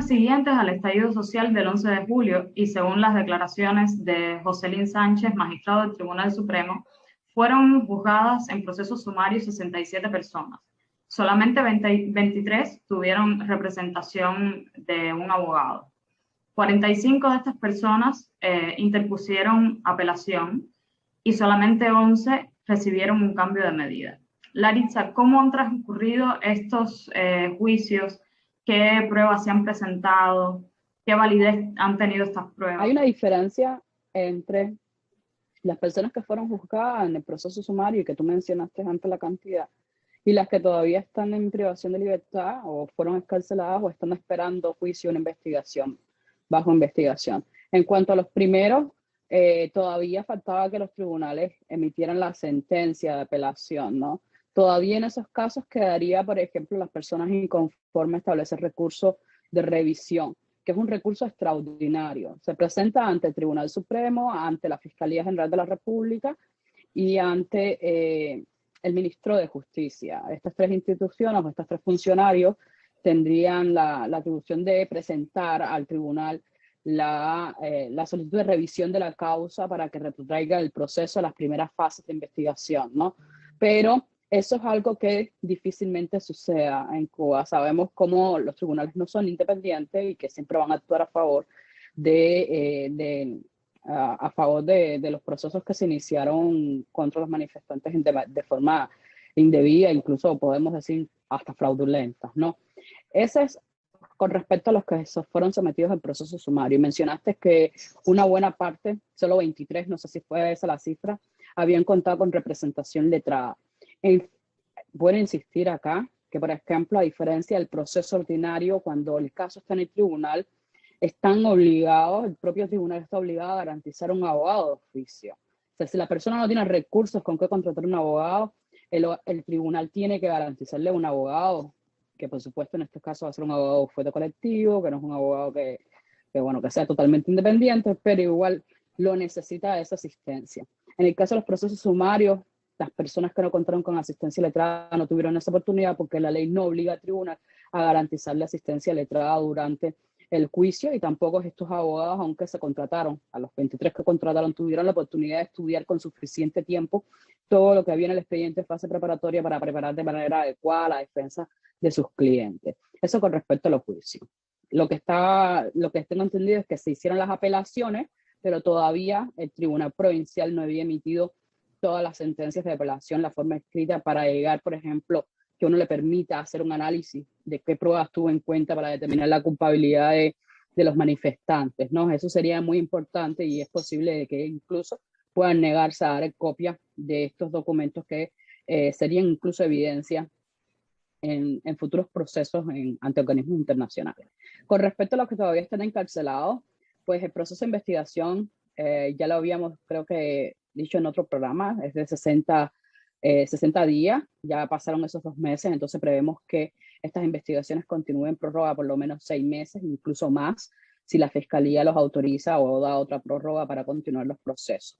siguientes al estallido social del 11 de julio y según las declaraciones de Joselín Sánchez, magistrado del Tribunal Supremo, fueron juzgadas en proceso sumario 67 personas. Solamente 23 tuvieron representación de un abogado. 45 de estas personas interpusieron apelación y solamente 11 recibieron un cambio de medida. Laritza, ¿cómo han transcurrido estos juicios? ¿Qué pruebas se han presentado? ¿Qué validez han tenido estas pruebas? Hay una diferencia entre las personas que fueron juzgadas en el proceso sumario y que tú mencionaste antes la cantidad, y las que todavía están en privación de libertad o fueron excarceladas o están esperando juicio, una investigación, bajo investigación. En cuanto a los primeros, todavía faltaba que los tribunales emitieran la sentencia de apelación, ¿no? Todavía en esos casos quedaría, por ejemplo, las personas inconformes establecer recurso de revisión, que es un recurso extraordinario. Se presenta ante el Tribunal Supremo, ante la Fiscalía General de la República y ante el Ministro de Justicia. Estas tres instituciones o estos tres funcionarios tendrían la atribución de presentar al tribunal la solicitud de revisión de la causa para que retrotraiga el proceso a las primeras fases de investigación, ¿no? Pero eso es algo que difícilmente suceda en Cuba. Sabemos cómo los tribunales no son independientes y que siempre van a actuar a favor de los procesos que se iniciaron contra los manifestantes de forma indebida, incluso podemos decir hasta fraudulentas, ¿no? Ese es con respecto a los que fueron sometidos al proceso sumario. Mencionaste que una buena parte, solo 23, no sé si fue esa la cifra, habían contado con representación letrada. Puedo insistir acá que, por ejemplo, a diferencia del proceso ordinario, cuando el caso está en el tribunal, están obligados, el propio tribunal está obligado a garantizar un abogado de oficio. O sea, si la persona no tiene recursos con qué contratar un abogado, el tribunal tiene que garantizarle un abogado, que por supuesto en este caso va a ser un abogado de bufete colectivo, que no es un abogado que sea totalmente independiente, pero igual lo necesita esa asistencia. En el caso de los procesos sumarios, las personas que no contaron con asistencia letrada no tuvieron esa oportunidad porque la ley no obliga al tribunal a garantizarle asistencia letrada durante el juicio, y tampoco estos abogados, aunque se contrataron, a los 23 que contrataron, tuvieron la oportunidad de estudiar con suficiente tiempo todo lo que había en el expediente de fase preparatoria para preparar de manera adecuada la defensa de sus clientes. Eso con respecto a los juicios. Lo que tengo entendido es que se hicieron las apelaciones, pero todavía el Tribunal Provincial no había emitido todas las sentencias de apelación, la forma escrita, para llegar, por ejemplo, que uno le permita hacer un análisis de qué pruebas tuvo en cuenta para determinar la culpabilidad de los manifestantes, ¿no? Eso sería muy importante y es posible de que incluso puedan negarse a dar copia de estos documentos que serían incluso evidencia en futuros procesos ante organismos internacionales. Con respecto a los que todavía están encarcelados, pues el proceso de investigación, ya lo habíamos, creo que, dicho en otro programa, es de 60 días, ya pasaron esos 2 meses, entonces prevemos que estas investigaciones continúen prórroga por lo menos 6 meses, incluso más, si la Fiscalía los autoriza o da otra prórroga para continuar los procesos.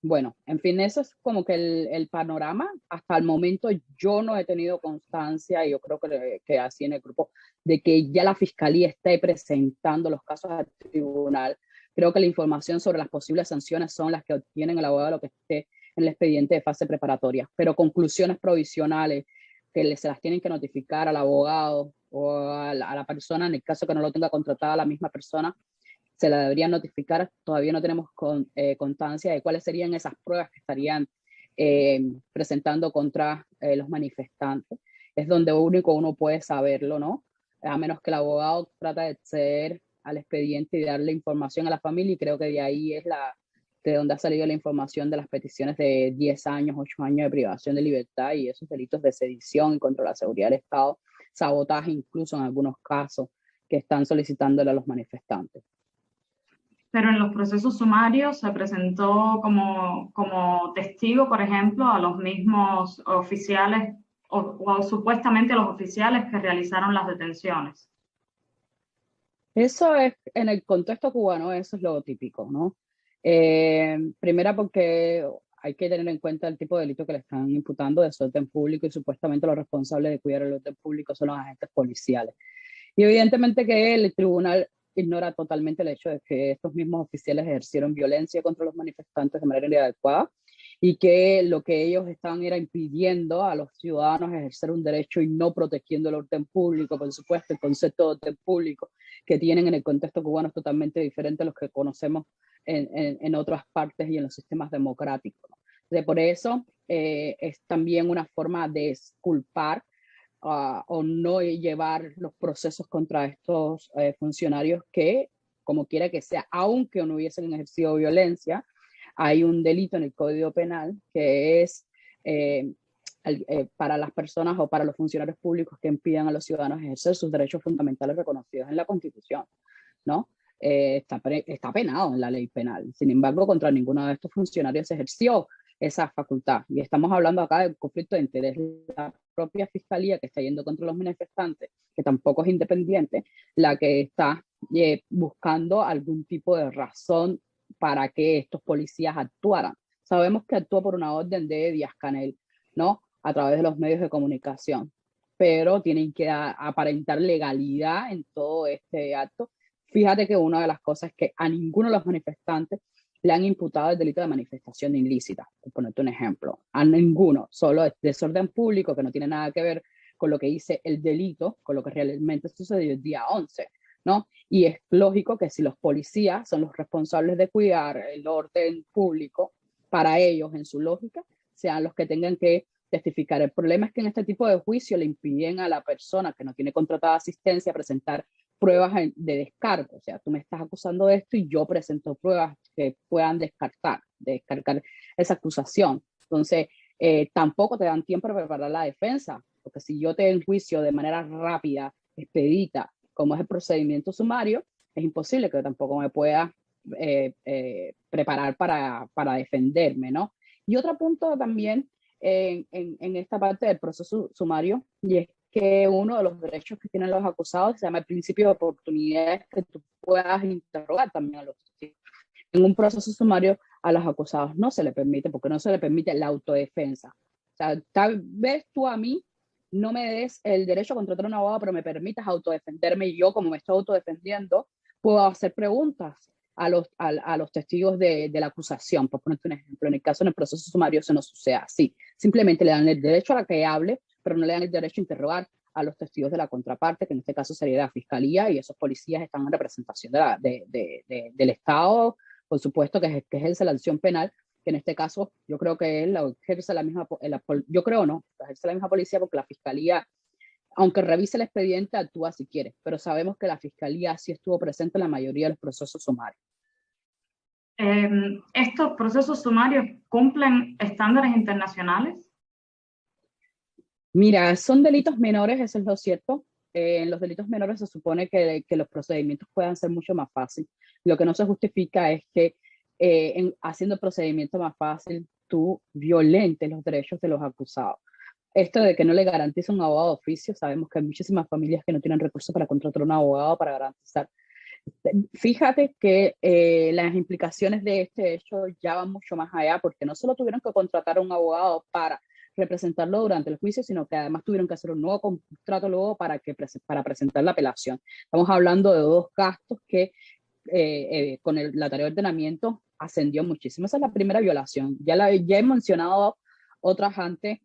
Bueno, en fin, eso es como que el panorama. Hasta el momento yo no he tenido constancia, y yo creo que así en el grupo, de que ya la Fiscalía esté presentando los casos al tribunal. Creo que la información sobre las posibles sanciones son las que obtienen el abogado, lo que esté en el expediente de fase preparatoria, pero conclusiones provisionales que se las tienen que notificar al abogado o a la persona, en el caso que no lo tenga contratada la misma persona, se la deberían notificar. Todavía no tenemos constancia de cuáles serían esas pruebas que estarían presentando contra los manifestantes. Es donde único uno puede saberlo, ¿no? A menos que el abogado trate de acceder al expediente y darle información a la familia, y creo que de ahí es de donde ha salido la información de las peticiones de 10 años, 8 años de privación de libertad y esos delitos de sedición y contra la seguridad del Estado, sabotaje incluso en algunos casos que están solicitándole a los manifestantes. Pero en los procesos sumarios se presentó como testigo, por ejemplo, a los mismos oficiales o supuestamente a los oficiales que realizaron las detenciones. Eso es, en el contexto cubano, eso es lo típico, ¿no? Primera porque hay que tener en cuenta el tipo de delito que le están imputando, de desorden público, y supuestamente los responsables de cuidar el orden público son los agentes policiales. Y evidentemente que el tribunal ignora totalmente el hecho de que estos mismos oficiales ejercieron violencia contra los manifestantes de manera inadecuada y que lo que ellos estaban era impidiendo a los ciudadanos ejercer un derecho y no protegiendo el orden público. Por supuesto, el concepto de orden público que tienen en el contexto cubano es totalmente diferente a los que conocemos en otras partes y en los sistemas democráticos, ¿no? Por eso es también una forma de exculpar o no llevar los procesos contra estos funcionarios que, como quiera que sea, aunque no hubiesen ejercido violencia, hay un delito en el Código Penal que es para las personas o para los funcionarios públicos que impidan a los ciudadanos ejercer sus derechos fundamentales reconocidos en la Constitución, ¿no? Está penado en la ley penal. Sin embargo, contra ninguno de estos funcionarios se ejerció esa facultad. Y estamos hablando acá de un conflicto de interés. La propia fiscalía que está yendo contra los manifestantes, que tampoco es independiente, la que está buscando algún tipo de razón para que estos policías actuaran. Sabemos que actuó por una orden de Díaz-Canel, ¿no? A través de los medios de comunicación, pero tienen que aparentar legalidad en todo este acto. Fíjate que una de las cosas es que a ninguno de los manifestantes le han imputado el delito de manifestación ilícita, por ponerte un ejemplo. A ninguno, solo es desorden público que no tiene nada que ver con lo que dice el delito, con lo que realmente sucedió el día 11, ¿no? Y es lógico que si los policías son los responsables de cuidar el orden público, para ellos, en su lógica, sean los que tengan que testificar. El problema es que en este tipo de juicio le impiden a la persona que no tiene contratada asistencia presentar pruebas de descargo. O sea, tú me estás acusando de esto y yo presento pruebas que puedan descartar esa acusación. Entonces, tampoco te dan tiempo para preparar la defensa, porque si yo te enjuicio de manera rápida, expedita, como es el procedimiento sumario, es imposible que tampoco me pueda preparar para defenderme, ¿no? Y otro punto también en esta parte del proceso sumario, y es que uno de los derechos que tienen los acusados se llama el principio de oportunidades, que tú puedas interrogar también a los testigos. En un proceso sumario a los acusados no se le permite, porque no se le permite la autodefensa. O sea, tal vez tú a mí no me des el derecho a contratar a un abogado, pero me permitas autodefenderme y yo, como me estoy autodefendiendo, puedo hacer preguntas a los testigos de la acusación, por ponerte un ejemplo. En el caso del proceso sumario eso no sucede así. Simplemente le dan el derecho a la que hable, pero no le dan el derecho a interrogar a los testigos de la contraparte, que en este caso sería la fiscalía, y esos policías están en representación del Estado, por supuesto, que ejerce la acción penal, que en este caso yo creo que él ejerce la misma, yo creo no, ejerce la misma policía porque la fiscalía, aunque revise el expediente, actúa si quiere, pero sabemos que la fiscalía sí estuvo presente en la mayoría de los procesos sumarios. ¿Estos procesos sumarios cumplen estándares internacionales? Mira, son delitos menores, eso es lo cierto. En los delitos menores se supone que los procedimientos puedan ser mucho más fáciles. Lo que no se justifica es que haciendo el procedimiento más fácil, tú violentes los derechos de los acusados. Esto de que no le garantiza un abogado de oficio, sabemos que hay muchísimas familias que no tienen recursos para contratar un abogado para garantizar. Fíjate que las implicaciones de este hecho ya van mucho más allá, porque no solo tuvieron que contratar a un abogado para representarlo durante el juicio, sino que además tuvieron que hacer un nuevo contrato luego para presentar la apelación. Estamos hablando de dos gastos que con la tarea de ordenamiento ascendió muchísimo. Esa es la primera violación. Ya he mencionado otras antes,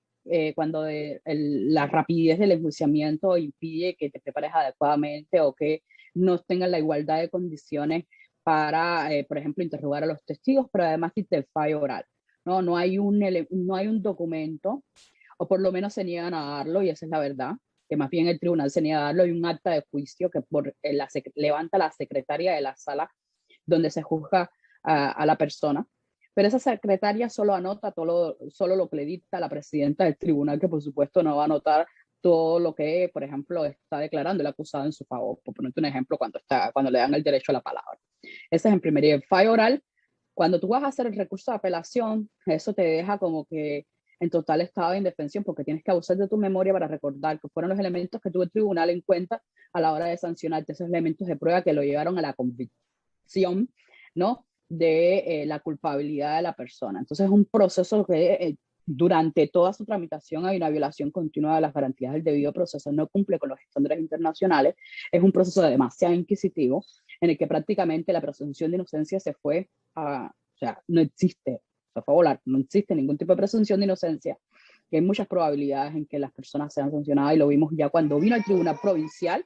cuando la rapidez del enjuiciamiento impide que te prepares adecuadamente o que no tengan la igualdad de condiciones para, por ejemplo, interrogar a los testigos, pero además el fallo oral. No hay un documento, o por lo menos se niegan a darlo, y esa es la verdad, que más bien el tribunal se niega a darlo, y un acta de juicio que levanta la secretaria de la sala donde se juzga a la persona. Pero esa secretaria solo anota solo lo que le dicta la presidenta del tribunal, que por supuesto no va a anotar todo lo que, por ejemplo, está declarando el acusado en su favor, por ponerte un ejemplo, cuando le dan el derecho a la palabra. Ese es en primer. Y el fallo oral, cuando tú vas a hacer el recurso de apelación, eso te deja como que en total estado de indefensión, porque tienes que abusar de tu memoria para recordar que fueron los elementos que tuvo el tribunal en cuenta a la hora de sancionarte, esos elementos de prueba que lo llevaron a la convicción, ¿no?, de la culpabilidad de la persona. Entonces es un proceso que durante toda su tramitación hay una violación continua de las garantías del debido proceso, no cumple con los estándares internacionales, es un proceso demasiado inquisitivo en el que prácticamente la presunción de inocencia se fue a, o sea, no existe, se fue a volar, no existe ningún tipo de presunción de inocencia, y hay muchas probabilidades en que las personas sean sancionadas, y lo vimos ya cuando vino el Tribunal Provincial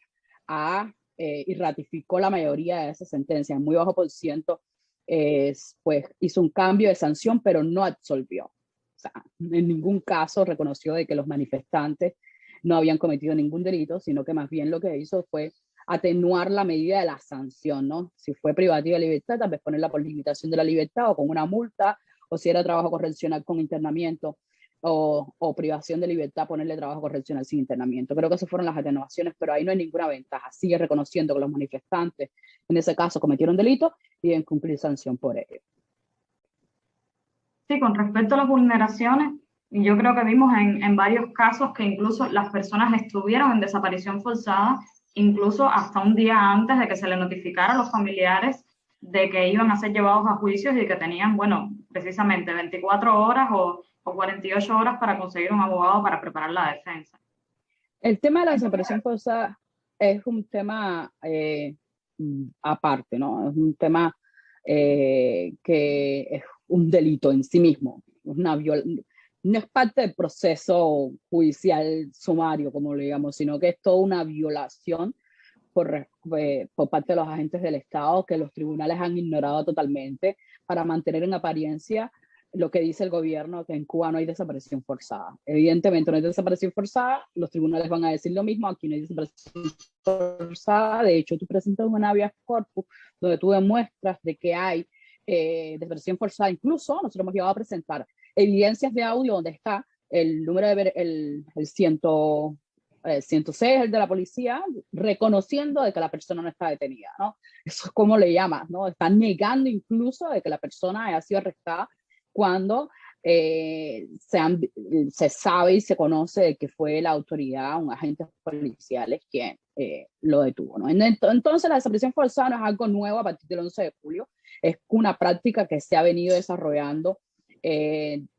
y ratificó la mayoría de esas sentencias, muy bajo por ciento, pues hizo un cambio de sanción, pero no absolvió. O sea, en ningún caso reconoció de que los manifestantes no habían cometido ningún delito, sino que más bien lo que hizo fue atenuar la medida de la sanción, ¿no? Si fue privativa de libertad, tal vez ponerla por limitación de la libertad o con una multa, o si era trabajo correccional con internamiento o privación de libertad, ponerle trabajo correccional sin internamiento. Creo que esas fueron las atenuaciones, pero ahí no hay ninguna ventaja. Sigue reconociendo que los manifestantes, en ese caso, cometieron delito y deben cumplir sanción por ello. Sí, con respecto a las vulneraciones, yo creo que vimos en varios casos que incluso las personas estuvieron en desaparición forzada, incluso hasta un día antes de que se le notificara a los familiares de que iban a ser llevados a juicios y que tenían, bueno, precisamente 24 horas o 48 horas para conseguir un abogado para preparar la defensa. El tema de la desaparición forzada es un tema aparte, ¿no? Es un tema que es un delito en sí mismo. No es parte del proceso judicial sumario, como le digamos, sino que es toda una violación por parte de los agentes del Estado que los tribunales han ignorado totalmente para mantener en apariencia lo que dice el gobierno, que en Cuba no hay desaparición forzada. Evidentemente no hay desaparición forzada, los tribunales van a decir lo mismo, aquí no hay desaparición forzada, de hecho tú presentas un habeas corpus donde tú demuestras de que hay desaparición forzada, incluso nosotros hemos llegado a presentar evidencias de audio donde está el número de el 106, el de la policía, reconociendo de que la persona no está detenida, ¿no? Eso es como le llamas, ¿no? Están negando incluso de que la persona haya sido arrestada cuando se sabe y se conoce de que fue la autoridad, un agente policial quien lo detuvo, ¿no? Entonces la desaparición forzada no es algo nuevo a partir del 11 de julio, es una práctica que se ha venido desarrollando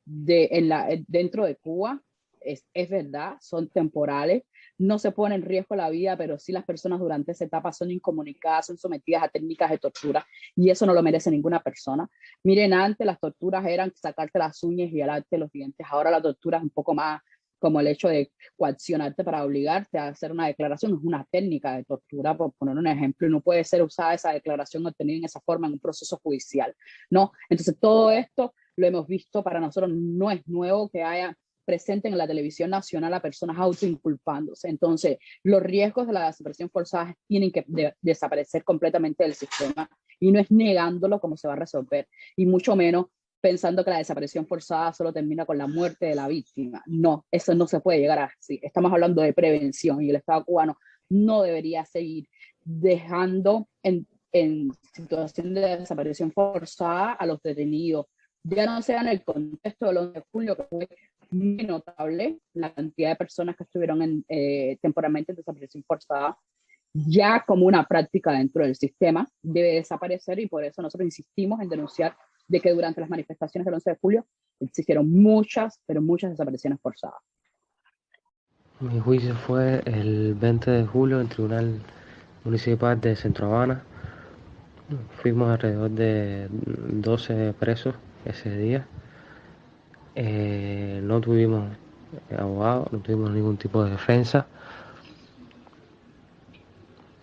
dentro de Cuba. Es verdad, son temporales, no se pone en riesgo la vida, pero sí las personas durante esa etapa son incomunicadas, son sometidas a técnicas de tortura, y eso no lo merece ninguna persona. Miren, antes las torturas eran sacarte las uñas y alarte los dientes, ahora la tortura es un poco más como el hecho de coaccionarte para obligarte a hacer una declaración, es una técnica de tortura, por poner un ejemplo, y no puede ser usada esa declaración obtenida en esa forma en un proceso judicial, ¿no? Entonces todo esto lo hemos visto, para nosotros no es nuevo que haya presente en la televisión nacional a personas autoinculpándose. Entonces, los riesgos de la desaparición forzada tienen que desaparecer completamente del sistema, y no es negándolo como se va a resolver, y mucho menos pensando que la desaparición forzada solo termina con la muerte de la víctima. No, eso no se puede llegar a así. Estamos hablando de prevención, y el Estado cubano no debería seguir dejando en situación de desaparición forzada a los detenidos, ya no sea en el contexto del 11 de julio, que fue muy notable la cantidad de personas que estuvieron temporalmente en desaparición forzada, ya como una práctica dentro del sistema, debe desaparecer, y por eso nosotros insistimos en denunciar de que durante las manifestaciones del 11 de julio existieron muchas, pero muchas desapariciones forzadas. Mi juicio fue el 20 de julio en el Tribunal Municipal de Centro Habana. Fuimos alrededor de 12 presos ese día. No tuvimos abogado, no tuvimos ningún tipo de defensa.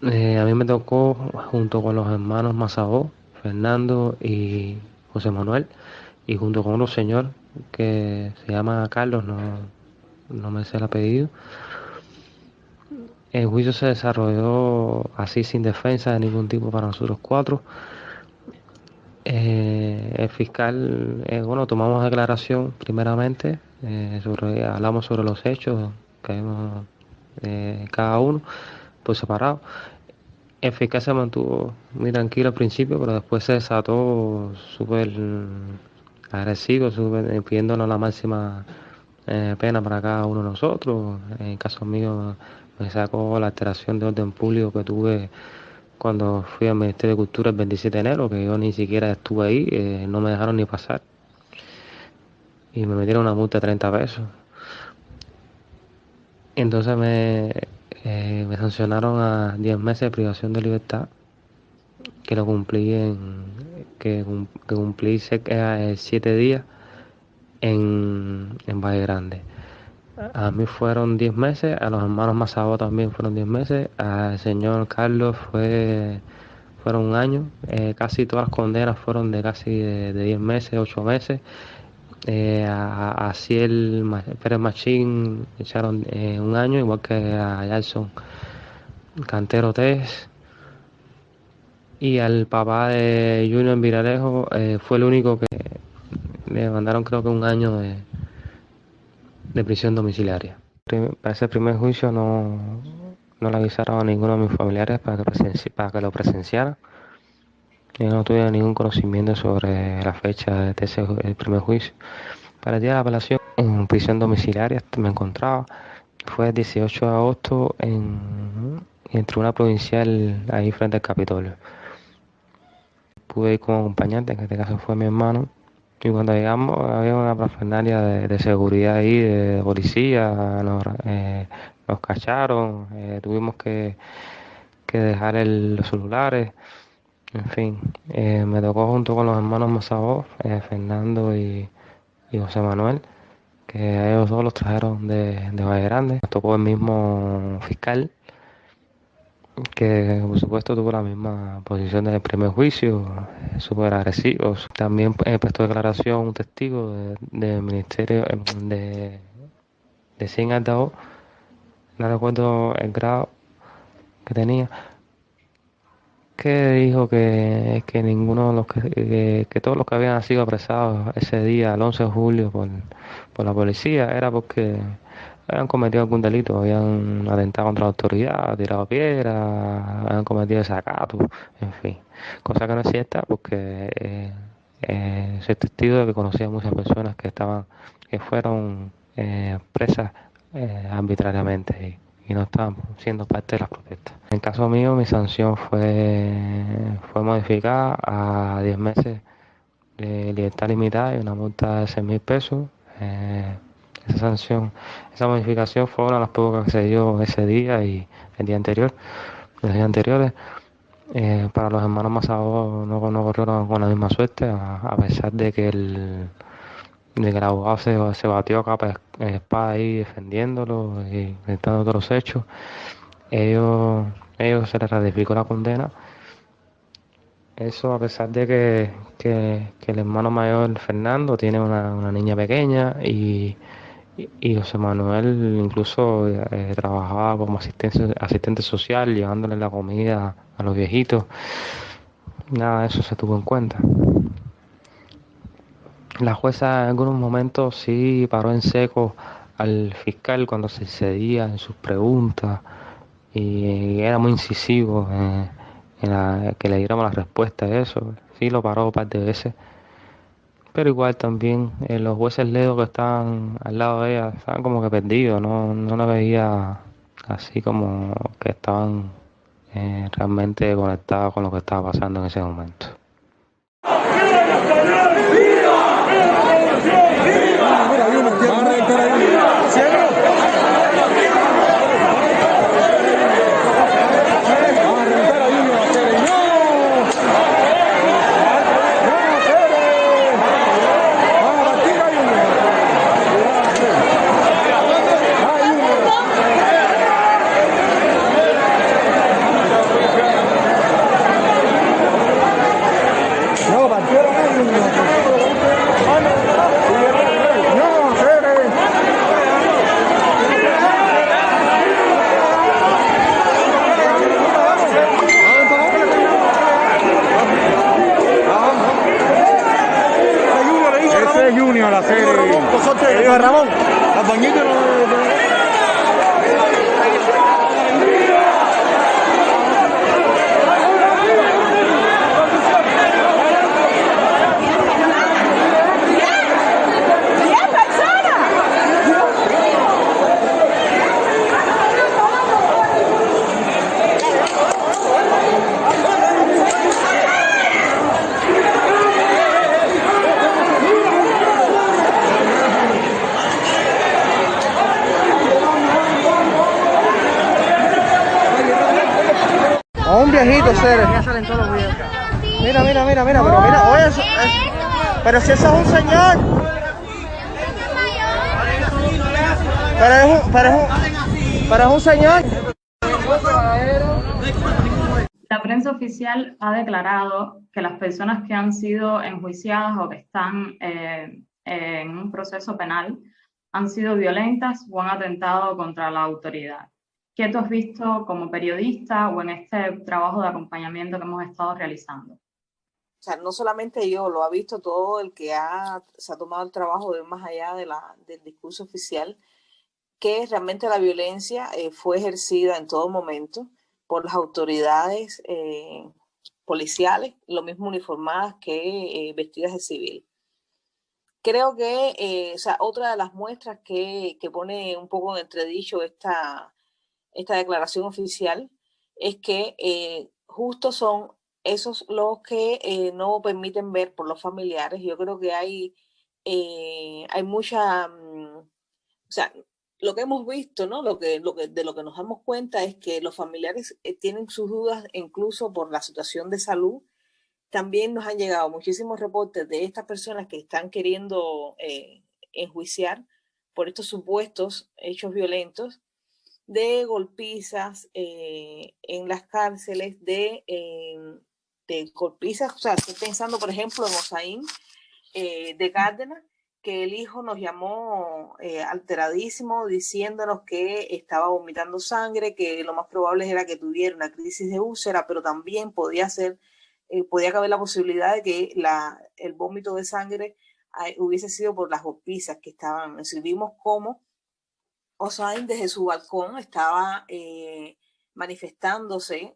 A mí me tocó, junto con los hermanos Mazabó, Fernando y José Manuel, y junto con otro señor que se llama Carlos, no me sé el apellido. El juicio se desarrolló así, sin defensa de ningún tipo para nosotros cuatro. El fiscal, tomamos declaración primeramente, hablamos sobre los hechos que vimos cada uno por separado. El fiscal se mantuvo muy tranquilo al principio, pero después se desató súper agresivo, pidiéndonos la máxima pena para cada uno de nosotros. En el caso mío, me sacó la alteración de orden público que tuve cuando fui al Ministerio de Cultura el 27 de enero, que yo ni siquiera estuve ahí, no me dejaron ni pasar. y me metieron una multa de 30 pesos. Entonces me sancionaron a 10 meses de privación de libertad, que lo cumplí que cumplí 7 días en Valle Grande. A mí fueron 10 meses, a los hermanos Mazabó también fueron 10 meses, al señor Carlos fueron 1 año, casi todas las condenas fueron de casi de 10 meses, 8 meses. A Ciel Pérez Machín echaron 1 año, igual que a Jackson Cantero Tess. Y al papá de Junior en Viralejo fue el único que le mandaron, creo que 1 año de prisión domiciliaria. Para ese primer juicio no le avisaron a ninguno de mis familiares para que lo presenciara. Yo no tuve ningún conocimiento sobre la fecha de el primer juicio. Para el día de la apelación, en prisión domiciliaria me encontraba. Fue el 18 de agosto en el Tribunal Provincial ahí frente al Capitolio. Pude ir como acompañante, en este caso fue mi hermano. Y cuando llegamos había una parafernalia de seguridad ahí, de policía, nos cacharon, tuvimos que dejar los celulares, en fin. Me tocó junto con los hermanos Mazabó, Fernando y José Manuel, que a ellos dos los trajeron de Valle Grande. Nos tocó el mismo fiscal, que por supuesto tuvo la misma posición del primer juicio, súper agresivo. También prestó declaración un testigo del Ministerio de Cien Altavoz, no recuerdo el grado que tenía, que dijo que ninguno de los que todos los que habían sido apresados ese día, el 11 de julio, por la policía, era porque habían cometido algún delito, habían atentado contra la autoridad, tirado piedras, habían cometido desacato, en fin. Cosa que no es cierta porque soy testigo de que conocía a muchas personas que fueron presas arbitrariamente y no estaban siendo parte de las protestas. En el caso mío, mi sanción fue modificada a 10 meses de libertad limitada y una multa de 6.000 pesos. Esa modificación fue una de las pocas que se dio ese día y el día anterior, los días anteriores. Para los hermanos Mazabó no corrieron con la misma suerte, a pesar de que el abogado se batió a capa de espada ahí defendiéndolo y gritando todos los hechos. Ellos se les ratificó la condena. Eso a pesar de que el hermano mayor Fernando tiene una niña pequeña y José Manuel incluso trabajaba como asistente social, llevándole la comida a los viejitos. Nada de eso se tuvo en cuenta. La jueza en algunos momentos sí paró en seco al fiscal cuando se excedía en sus preguntas y era muy incisivo en que le diéramos la respuesta a eso. Sí lo paró un par de veces. Pero igual también los jueces ledos que estaban al lado de ella estaban como que perdidos, no la veía así como que estaban realmente conectados con lo que estaba pasando en ese momento. Junior, la serie. Ramón, al bañito viejitos, Ceres. Mira, mira, mira, mira, pero mira, oye, pero si eso es un señor. Pero es un señor. La prensa oficial ha declarado que las personas que han sido enjuiciadas o que están en un proceso penal han sido violentas o han atentado contra la autoridad. ¿Qué tú has visto como periodista o en este trabajo de acompañamiento que hemos estado realizando? O sea, no solamente yo, lo ha visto todo el que se ha tomado el trabajo de ir más allá del discurso oficial, que realmente la violencia fue ejercida en todo momento por las autoridades policiales, lo mismo uniformadas que vestidas de civil. Creo que otra de las muestras que pone un poco en entredicho esta declaración oficial es que justo son esos los que no permiten ver por los familiares. Yo creo que hay mucha... lo que hemos visto, ¿no? De lo que nos damos cuenta es que los familiares tienen sus dudas incluso por la situación de salud. También nos han llegado muchísimos reportes de estas personas que están queriendo enjuiciar por estos supuestos hechos violentos, de golpizas en las cárceles, de golpizas. O sea, estoy pensando, por ejemplo, en Osaín de Cárdenas, que el hijo nos llamó alteradísimo, diciéndonos que estaba vomitando sangre, que lo más probable era que tuviera una crisis de úlcera, pero también podía caber la posibilidad de que el vómito de sangre hubiese sido por las golpizas que estaban. Vimos cómo Osain desde su balcón estaba manifestándose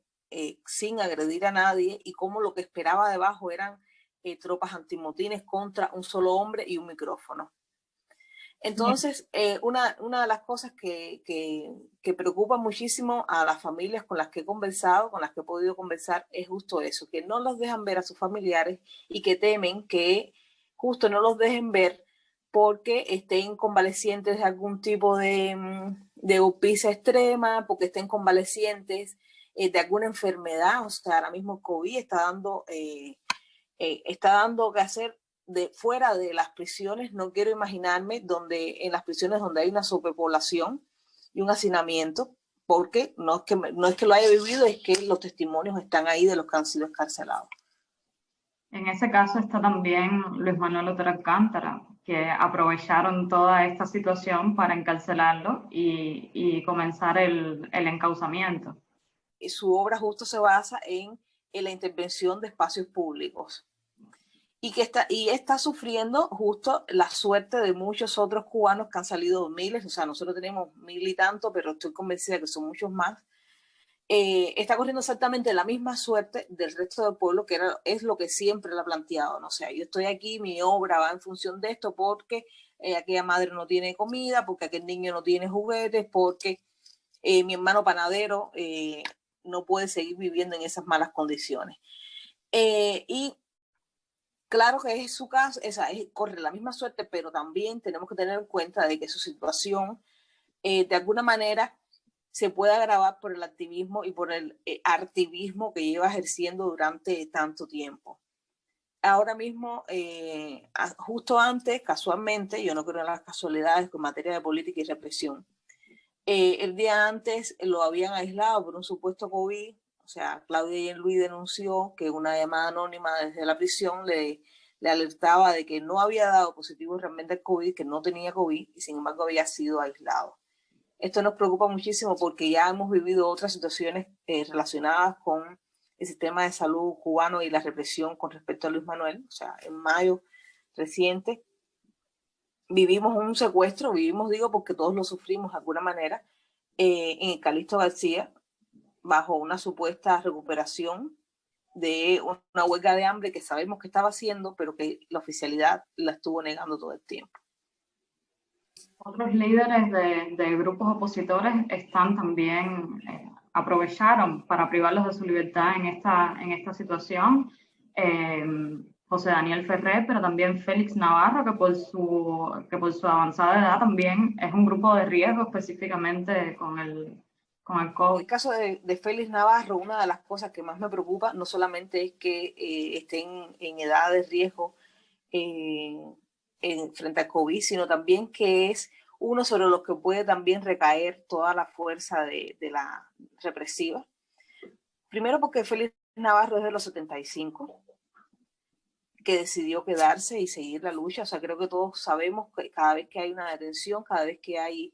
sin agredir a nadie, y cómo lo que esperaba debajo eran tropas antimotines contra un solo hombre y un micrófono. Entonces, una de las cosas que preocupa muchísimo a las familias con las que he conversado, con las que he podido conversar, es justo eso, que no los dejan ver a sus familiares y que temen que justo no los dejen ver porque estén convalecientes de algún tipo de golpiza extrema, porque estén convalecientes de alguna enfermedad. O sea, ahora mismo COVID está dando que hacer fuera de las prisiones. No quiero imaginarme en las prisiones donde hay una superpoblación y un hacinamiento, porque no es que lo haya vivido, es que los testimonios están ahí de los que han sido escarcelados. En ese caso está también Luis Manuel Otero Alcántara, que aprovecharon toda esta situación para encarcelarlo y comenzar el encauzamiento. Y su obra justo se basa en la intervención de espacios públicos, y está sufriendo justo la suerte de muchos otros cubanos que han salido miles. O sea, nosotros tenemos 1000 y tanto, pero estoy convencida que son muchos más. Está corriendo exactamente la misma suerte del resto del pueblo, que es lo que siempre le ha planteado, ¿no? O sea, yo estoy aquí, mi obra va en función de esto, porque aquella madre no tiene comida, porque aquel niño no tiene juguetes, porque mi hermano panadero no puede seguir viviendo en esas malas condiciones. Y claro que es su caso, corre la misma suerte, pero también tenemos que tener en cuenta de que su situación de alguna manera se puede agravar por el activismo y por el artivismo que lleva ejerciendo durante tanto tiempo. Ahora mismo, justo antes, casualmente, yo no creo en las casualidades con materia de política y represión, el día antes lo habían aislado por un supuesto COVID. O sea, Claudia Yenluí denunció que una llamada anónima desde la prisión le alertaba de que no había dado positivo realmente al COVID, que no tenía COVID, y sin embargo había sido aislado. Esto nos preocupa muchísimo porque ya hemos vivido otras situaciones relacionadas con el sistema de salud cubano y la represión con respecto a Luis Manuel. O sea, en mayo reciente vivimos un secuestro, porque todos lo sufrimos de alguna manera, en el Calixto García, bajo una supuesta recuperación de una huelga de hambre que sabemos que estaba haciendo, pero que la oficialidad la estuvo negando todo el tiempo. Otros líderes de grupos opositores también aprovecharon para privarlos de su libertad en esta situación. José Daniel Ferrer, pero también Félix Navarro, que por su avanzada edad también es un grupo de riesgo, específicamente con con el En COVID. el caso de Félix Navarro, una de las cosas que más me preocupa no solamente es que estén en edad de riesgo frente al COVID, sino también que es uno sobre los que puede también recaer toda la fuerza de la represiva. Primero porque Félix Navarro es de los 75, que decidió quedarse y seguir la lucha. O sea, creo que todos sabemos que cada vez que hay una detención, cada vez que hay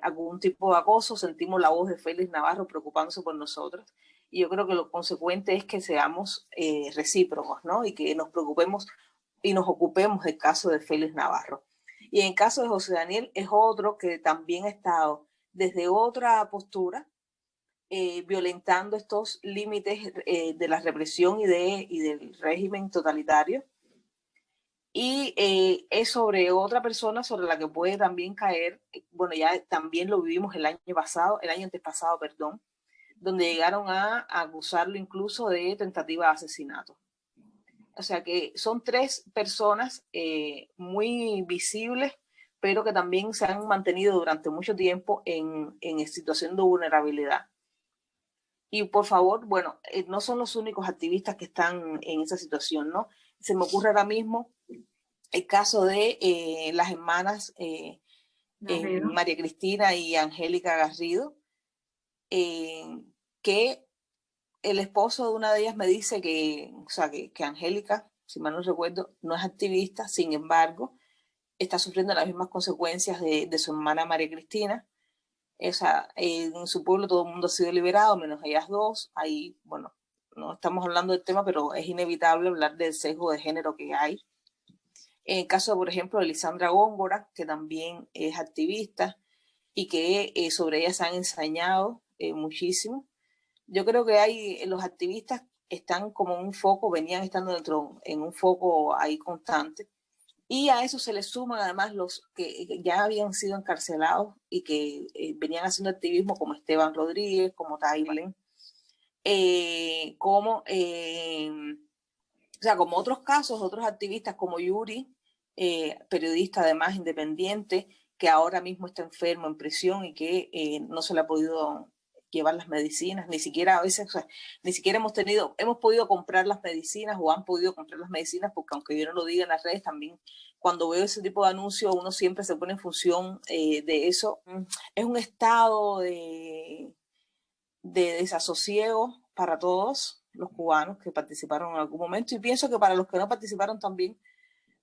algún tipo de acoso, sentimos la voz de Félix Navarro preocupándose por nosotros. Y yo creo que lo consecuente es que seamos recíprocos, ¿no? Y que nos preocupemos y nos ocupemos del caso de Félix Navarro. Y en el caso de José Daniel es otro que también ha estado desde otra postura violentando estos límites de la represión y del régimen totalitario. Y es sobre otra persona sobre la que puede también caer, bueno, ya también lo vivimos el año antepasado, donde llegaron a acusarlo incluso de tentativa de asesinato. O sea que son tres personas muy visibles, pero que también se han mantenido durante mucho tiempo en situación de vulnerabilidad. Y por favor, bueno, no son los únicos activistas que están en esa situación, ¿no? Se me ocurre ahora mismo el caso de las hermanas María Cristina y Angélica Garrido, que el esposo de una de ellas me dice que Angélica, si mal no recuerdo, no es activista, sin embargo, está sufriendo las mismas consecuencias de su hermana María Cristina. O sea, en su pueblo todo el mundo ha sido liberado, menos ellas dos. Ahí, bueno, no estamos hablando del tema, pero es inevitable hablar del sesgo de género que hay. En el caso, por ejemplo, de Lisandra Góngora, que también es activista y que sobre ella se han ensañado muchísimo. Yo creo que los activistas están como en un foco, venían estando en un foco ahí constante. Y a eso se le suman además los que ya habían sido encarcelados y que venían haciendo activismo, como Esteban Rodríguez, como Tailen, como otros casos, otros activistas como Yuri, periodista además independiente, que ahora mismo está enfermo en prisión y que no se le ha podido llevar las medicinas, ni siquiera a veces, ni siquiera hemos podido comprar las medicinas o han podido comprar las medicinas, porque aunque yo no lo diga en las redes, también cuando veo ese tipo de anuncios uno siempre se pone en función de eso. Es un estado de desasosiego para todos los cubanos que participaron en algún momento, y pienso que para los que no participaron también,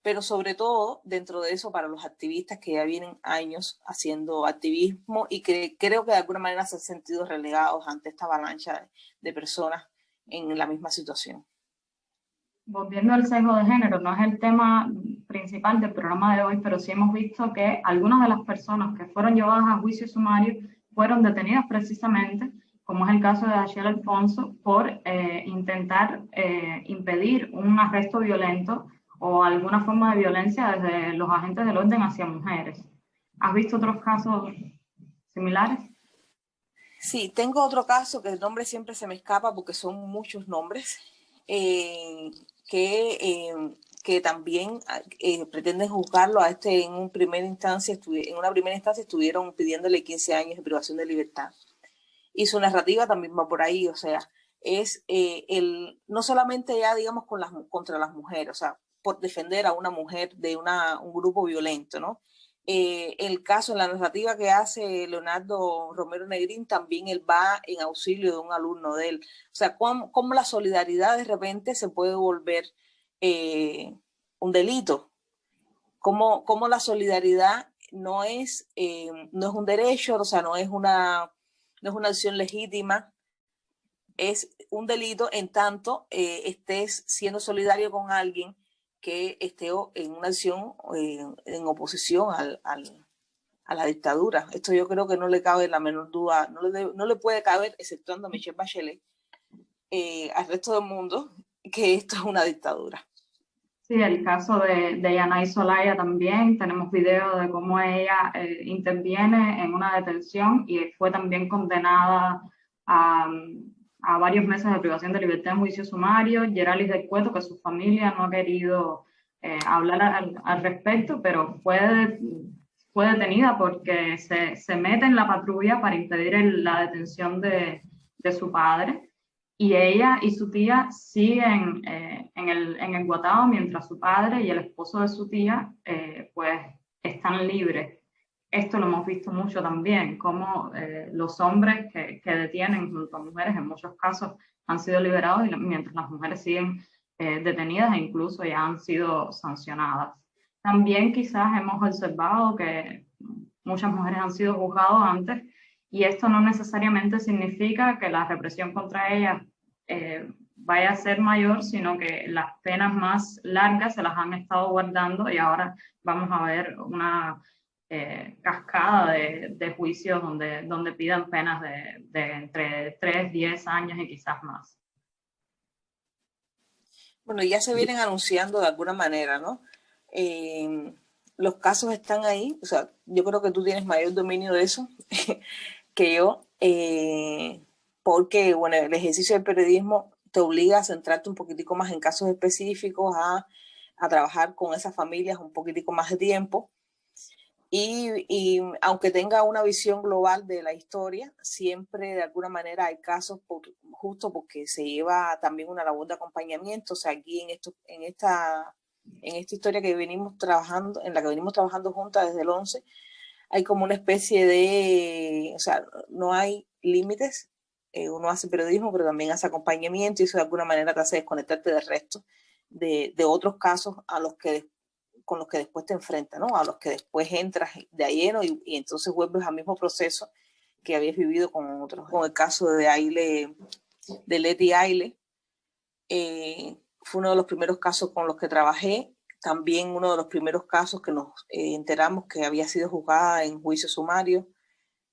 pero sobre todo dentro de eso para los activistas que ya vienen años haciendo activismo y que creo que de alguna manera se han sentido relegados ante esta avalancha de personas en la misma situación. Volviendo al sesgo de género, no es el tema principal del programa de hoy, pero sí hemos visto que algunas de las personas que fueron llevadas a juicio sumario fueron detenidas precisamente, como es el caso de Dashiell Alfonso, por intentar impedir un arresto violento o alguna forma de violencia desde los agentes del orden hacia mujeres. ¿Has visto otros casos similares? Sí, tengo otro caso que el nombre siempre se me escapa porque son muchos nombres, que también pretenden juzgarlo a en una primera instancia estuvieron pidiéndole 15 años de privación de libertad. Y su narrativa también va por ahí, o sea, es no solamente ya, digamos, contra las mujeres, o sea, por defender a una mujer de un grupo violento, ¿no? El caso, la narrativa que hace Leonardo Romero Negrín, también él va en auxilio de un alumno de él. O sea, cómo la solidaridad de repente se puede volver un delito. Cómo la solidaridad no es un derecho, o sea, no es una acción legítima, es un delito en tanto estés siendo solidario con alguien que esté en una acción en oposición a la dictadura. Esto yo creo que no le cabe la menor duda, no le puede caber, exceptuando a Michelle Bachelet, al resto del mundo, que esto es una dictadura. Sí, el caso de Yanay Solaya también, tenemos video de cómo ella interviene en una detención y fue también condenada a varios meses de privación de libertad en juicio sumario. Yeralis del Cueto, que su familia no ha querido hablar al respecto, pero fue fue detenida porque se mete en la patrulla para impedir la detención de su padre, y ella y su tía siguen en el Guatao, mientras su padre y el esposo de su tía pues están libres. Esto lo hemos visto mucho también, como los hombres que detienen junto a mujeres en muchos casos han sido liberados, mientras las mujeres siguen detenidas e incluso ya han sido sancionadas. También quizás hemos observado que muchas mujeres han sido juzgadas antes, y esto no necesariamente significa que la represión contra ellas vaya a ser mayor, sino que las penas más largas se las han estado guardando, y ahora vamos a ver una cascada de juicios donde pidan penas de entre 3, 10 años y quizás más. Bueno, ya se vienen anunciando de alguna manera, ¿no? Los casos están ahí, o sea, yo creo que tú tienes mayor dominio de eso que yo, porque, bueno, el ejercicio del periodismo te obliga a centrarte un poquitico más en casos específicos, a trabajar con esas familias un poquitico más de tiempo. Y aunque tenga una visión global de la historia, siempre de alguna manera hay casos, justo porque se lleva también una labor de acompañamiento. O sea, aquí en esta historia que venimos trabajando, en la que venimos trabajando juntas desde el 11, hay como una especie de, o sea, no hay límites. Uno hace periodismo, pero también hace acompañamiento, y eso de alguna manera te hace desconectarte del resto de otros casos con los que después te enfrentas, ¿no? A los que después entras de lleno y entonces vuelves al mismo proceso que habías vivido con otros. Con el caso de Leti Aile, fue uno de los primeros casos con los que trabajé, también uno de los primeros casos que nos enteramos que había sido juzgada en juicio sumario,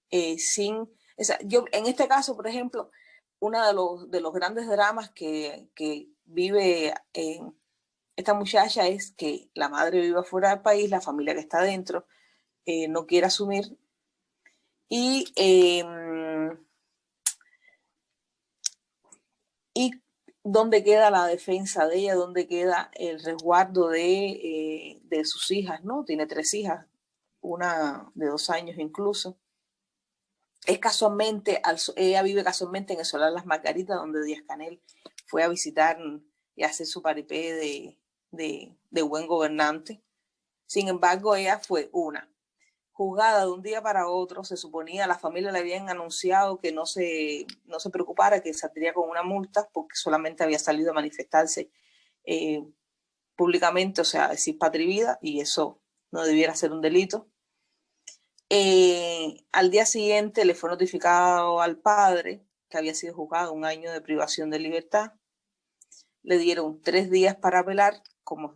yo en este caso, por ejemplo, uno de los grandes dramas que vive esta muchacha es que la madre vive fuera del país, la familia que está dentro no quiere asumir, y dónde queda la defensa de ella, dónde queda el resguardo de sus hijas, ¿no? Tiene 3 hijas, una de 2 años incluso. Ella vive casualmente en el Solar Las Margaritas, donde Díaz-Canel fue a visitar y a hacer su paripé de buen gobernante. Sin embargo, ella fue juzgada de un día para otro. Se suponía, la familia le habían anunciado que no se preocupara, que saldría con una multa porque solamente había salido a manifestarse públicamente, o sea, decir patria y vida, y eso no debiera ser un delito. Al día siguiente le fue notificado al padre que había sido juzgado 1 año de privación de libertad. Le dieron 3 días para apelar, como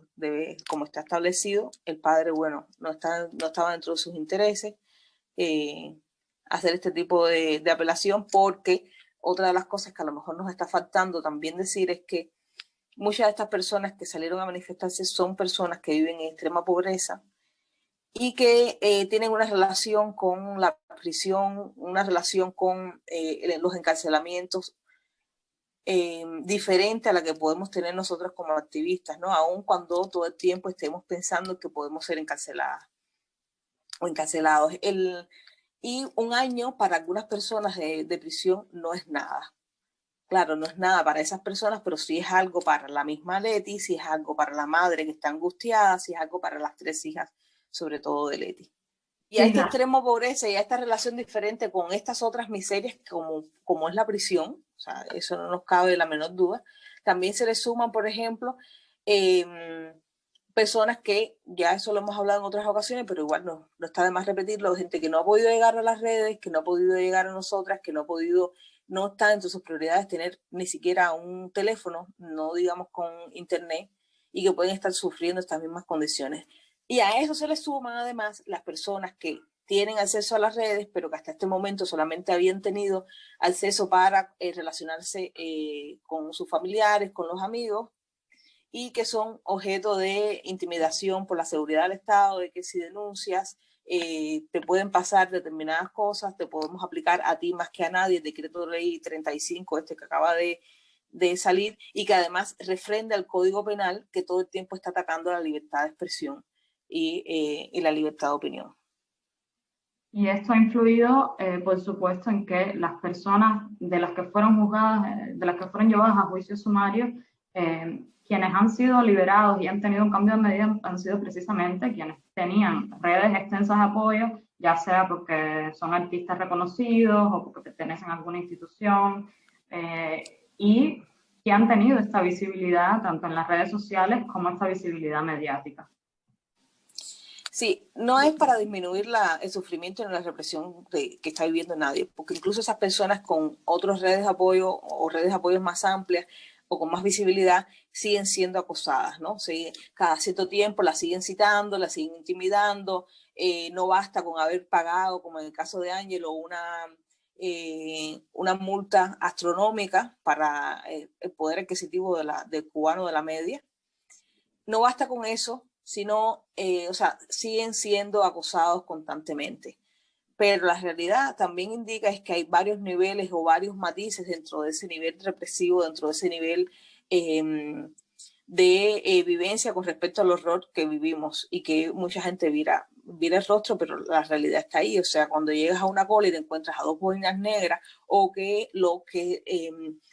está establecido. El padre, bueno, no estaba dentro de sus intereses hacer este tipo de apelación, porque otra de las cosas que a lo mejor nos está faltando también decir es que muchas de estas personas que salieron a manifestarse son personas que viven en extrema pobreza y que tienen una relación con la prisión, una relación con los encarcelamientos diferente a la que podemos tener nosotros como activistas, ¿no? Aun cuando todo el tiempo estemos pensando que podemos ser encarceladas o encarcelados. Y 1 año para algunas personas de prisión no es nada. Claro, no es nada para esas personas, pero sí es algo para la misma Leti, sí es algo para la madre que está angustiada, sí es algo para las 3 hijas, sobre todo de Leti. Y a este extremo pobreza y a esta relación diferente con estas otras miserias como es la prisión, o sea, eso no nos cabe la menor duda, también se le suman, por ejemplo, personas que, ya eso lo hemos hablado en otras ocasiones, pero igual no está de más repetirlo, gente que no ha podido llegar a las redes, que no ha podido llegar a nosotras, que no está entre sus prioridades tener ni siquiera un teléfono, no digamos con internet, y que pueden estar sufriendo estas mismas condiciones. Y a eso se le suman además las personas que tienen acceso a las redes, pero que hasta este momento solamente habían tenido acceso para relacionarse con sus familiares, con los amigos, y que son objeto de intimidación por la seguridad del Estado, de que si denuncias te pueden pasar determinadas cosas, te podemos aplicar a ti más que a nadie el decreto de ley 35, que acaba de salir, y que además refrenda el Código Penal, que todo el tiempo está atacando la libertad de expresión y la libertad de opinión. Y esto ha influido, por supuesto, en que las personas de las que fueron juzgadas, de las que fueron llevadas a juicio sumario, quienes han sido liberados y han tenido un cambio de medida han sido precisamente quienes tenían redes extensas de apoyo, ya sea porque son artistas reconocidos o porque pertenecen a alguna institución, y que han tenido esta visibilidad tanto en las redes sociales como esta visibilidad mediática. Sí, no es para disminuir el sufrimiento ni la represión que está viviendo nadie, porque incluso esas personas con otras redes de apoyo o redes de apoyo más amplias o con más visibilidad siguen siendo acosadas, ¿no? Cada cierto tiempo las siguen citando, las siguen intimidando, no basta con haber pagado, como en el caso de Ángelo, una multa astronómica para el poder adquisitivo del cubano de la media. No basta con eso, sino, siguen siendo acosados constantemente. Pero la realidad también indica es que hay varios niveles o varios matices dentro de ese nivel represivo, dentro de ese nivel de vivencia con respecto al horror que vivimos y que mucha gente vira el rostro, pero la realidad está ahí. O sea, cuando llegas a una cola y te encuentras a dos boinas negras o que los que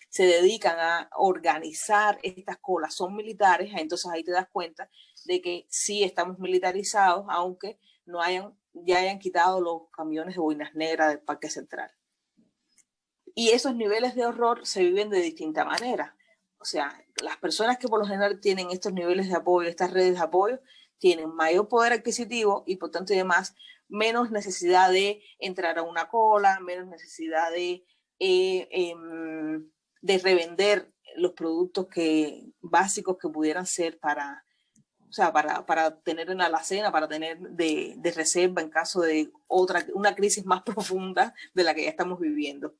se dedican a organizar estas colas son militares, entonces ahí te das cuenta de que sí estamos militarizados, aunque ya hayan quitado los camiones de boinas negras del Parque Central. Y esos niveles de horror se viven de distinta manera. O sea, las personas que por lo general tienen estos niveles de apoyo, estas redes de apoyo, tienen mayor poder adquisitivo y por tanto y demás, menos necesidad de entrar a una cola, menos necesidad de revender los productos básicos que pudieran ser para tener en la alacena, para tener de reserva en caso de una crisis más profunda de la que ya estamos viviendo.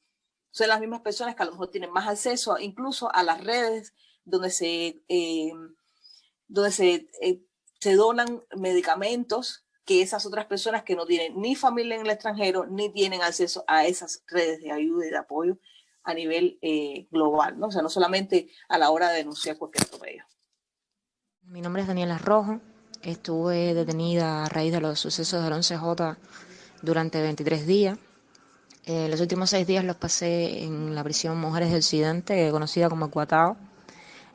Son las mismas personas que a lo mejor tienen más acceso incluso a las redes donde se donan medicamentos que esas otras personas que no tienen ni familia en el extranjero ni tienen acceso a esas redes de ayuda y de apoyo a nivel global, ¿no? O sea, no solamente a la hora de denunciar cualquier atropello. Mi nombre es Daniela Rojo. Estuve detenida a raíz de los sucesos del 11J durante 23 días. Los últimos 6 días los pasé en la prisión Mujeres del Occidente, conocida como Cuatao.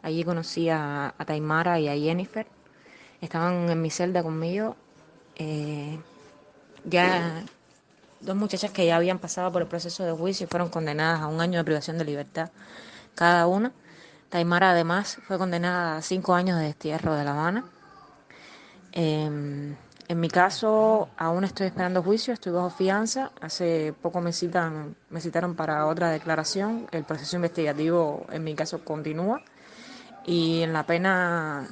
Allí conocí a Taimara y a Jennifer. Estaban en mi celda conmigo. Ya 2 muchachas que ya habían pasado por el proceso de juicio y fueron condenadas a 1 año de privación de libertad cada una. Taimara además fue condenada a 5 años de destierro de La Habana. En mi caso aún estoy esperando juicio, estoy bajo fianza. Hace poco me citaron para otra declaración. El proceso investigativo en mi caso continúa y en la pena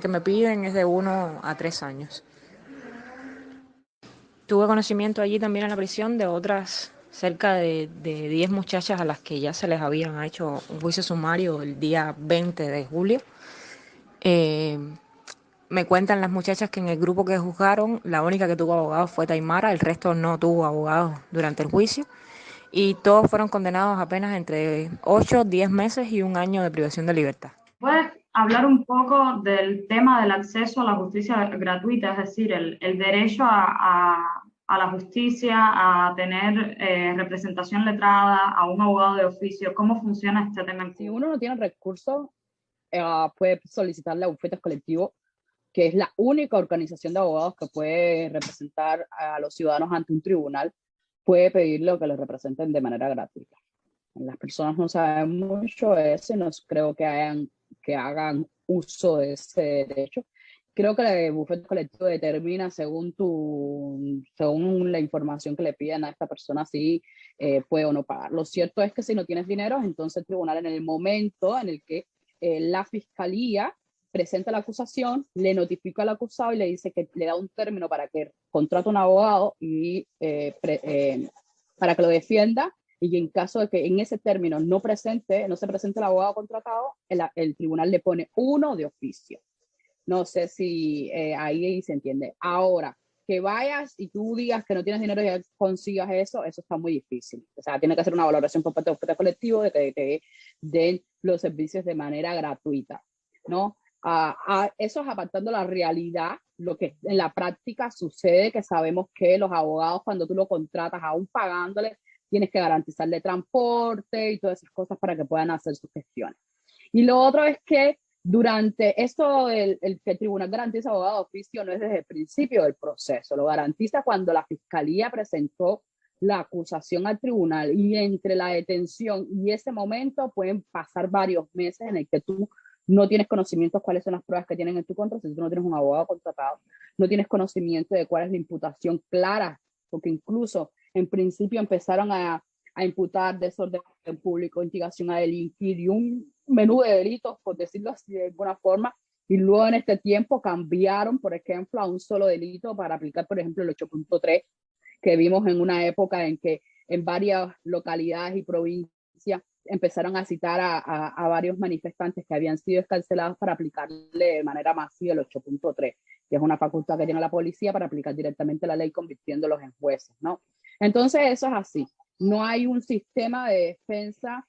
que me piden es de 1 a 3 años. Tuve conocimiento allí también en la prisión de otras cerca de 10 muchachas a las que ya se les habían hecho un juicio sumario el día 20 de julio. Me cuentan las muchachas que en el grupo que juzgaron, la única que tuvo abogado fue Taimara, el resto no tuvo abogado durante el juicio. Y todos fueron condenados apenas entre 8, 10 meses y 1 año de privación de libertad. ¿Puedes hablar un poco del tema del acceso a la justicia gratuita, es decir, el derecho a la justicia, a tener representación letrada, a un abogado de oficio? ¿Cómo funciona este tema? Si uno no tiene recursos, puede solicitarle a bufetes colectivos, que es la única organización de abogados que puede representar a los ciudadanos ante un tribunal, puede pedirle que los representen de manera gratuita. Las personas no saben mucho de eso y no creo que hagan uso de ese derecho. Creo que el bufete colectivo determina según la información que le piden a esta persona si puede o no pagar. Lo cierto es que si no tienes dinero, entonces el tribunal, en el momento en el que la fiscalía presenta la acusación, le notifica al acusado y le dice que le da un término para que contrate un abogado y para que lo defienda, y en caso de que en ese término no se presente el abogado contratado, el tribunal le pone 1 de oficio. No sé si ahí se entiende. Ahora, que vayas y tú digas que no tienes dinero y consigas eso está muy difícil. O sea, tiene que hacer una valoración por parte del bufete colectivo de que te den los servicios de manera gratuita, ¿no? Eso es apartando la realidad lo que en la práctica sucede, que sabemos que los abogados, cuando tú lo contratas, aún pagándoles, tienes que garantizarle transporte y todas esas cosas para que puedan hacer sus gestiones. Y lo otro es que durante esto, el que el tribunal garantiza abogado de oficio no es desde el principio del proceso, lo garantiza cuando la fiscalía presentó la acusación al tribunal, y entre la detención y ese momento pueden pasar varios meses en el que tú no tienes conocimiento de cuáles son las pruebas que tienen en tu contra, si tú no tienes un abogado contratado, no tienes conocimiento de cuál es la imputación clara, porque incluso en principio empezaron a imputar desorden público, instigación a delinquir y un menú de delitos, por decirlo así de alguna forma, y luego en este tiempo cambiaron, por ejemplo, a un solo delito para aplicar, por ejemplo, el 8.3, que vimos en una época en que en varias localidades y provincias empezaron a citar a varios manifestantes que habían sido escarcelados para aplicarle de manera masiva el 8.3, que es una facultad que tiene la policía para aplicar directamente la ley convirtiéndolos en jueces, ¿no? Entonces eso es así. No hay un sistema de defensa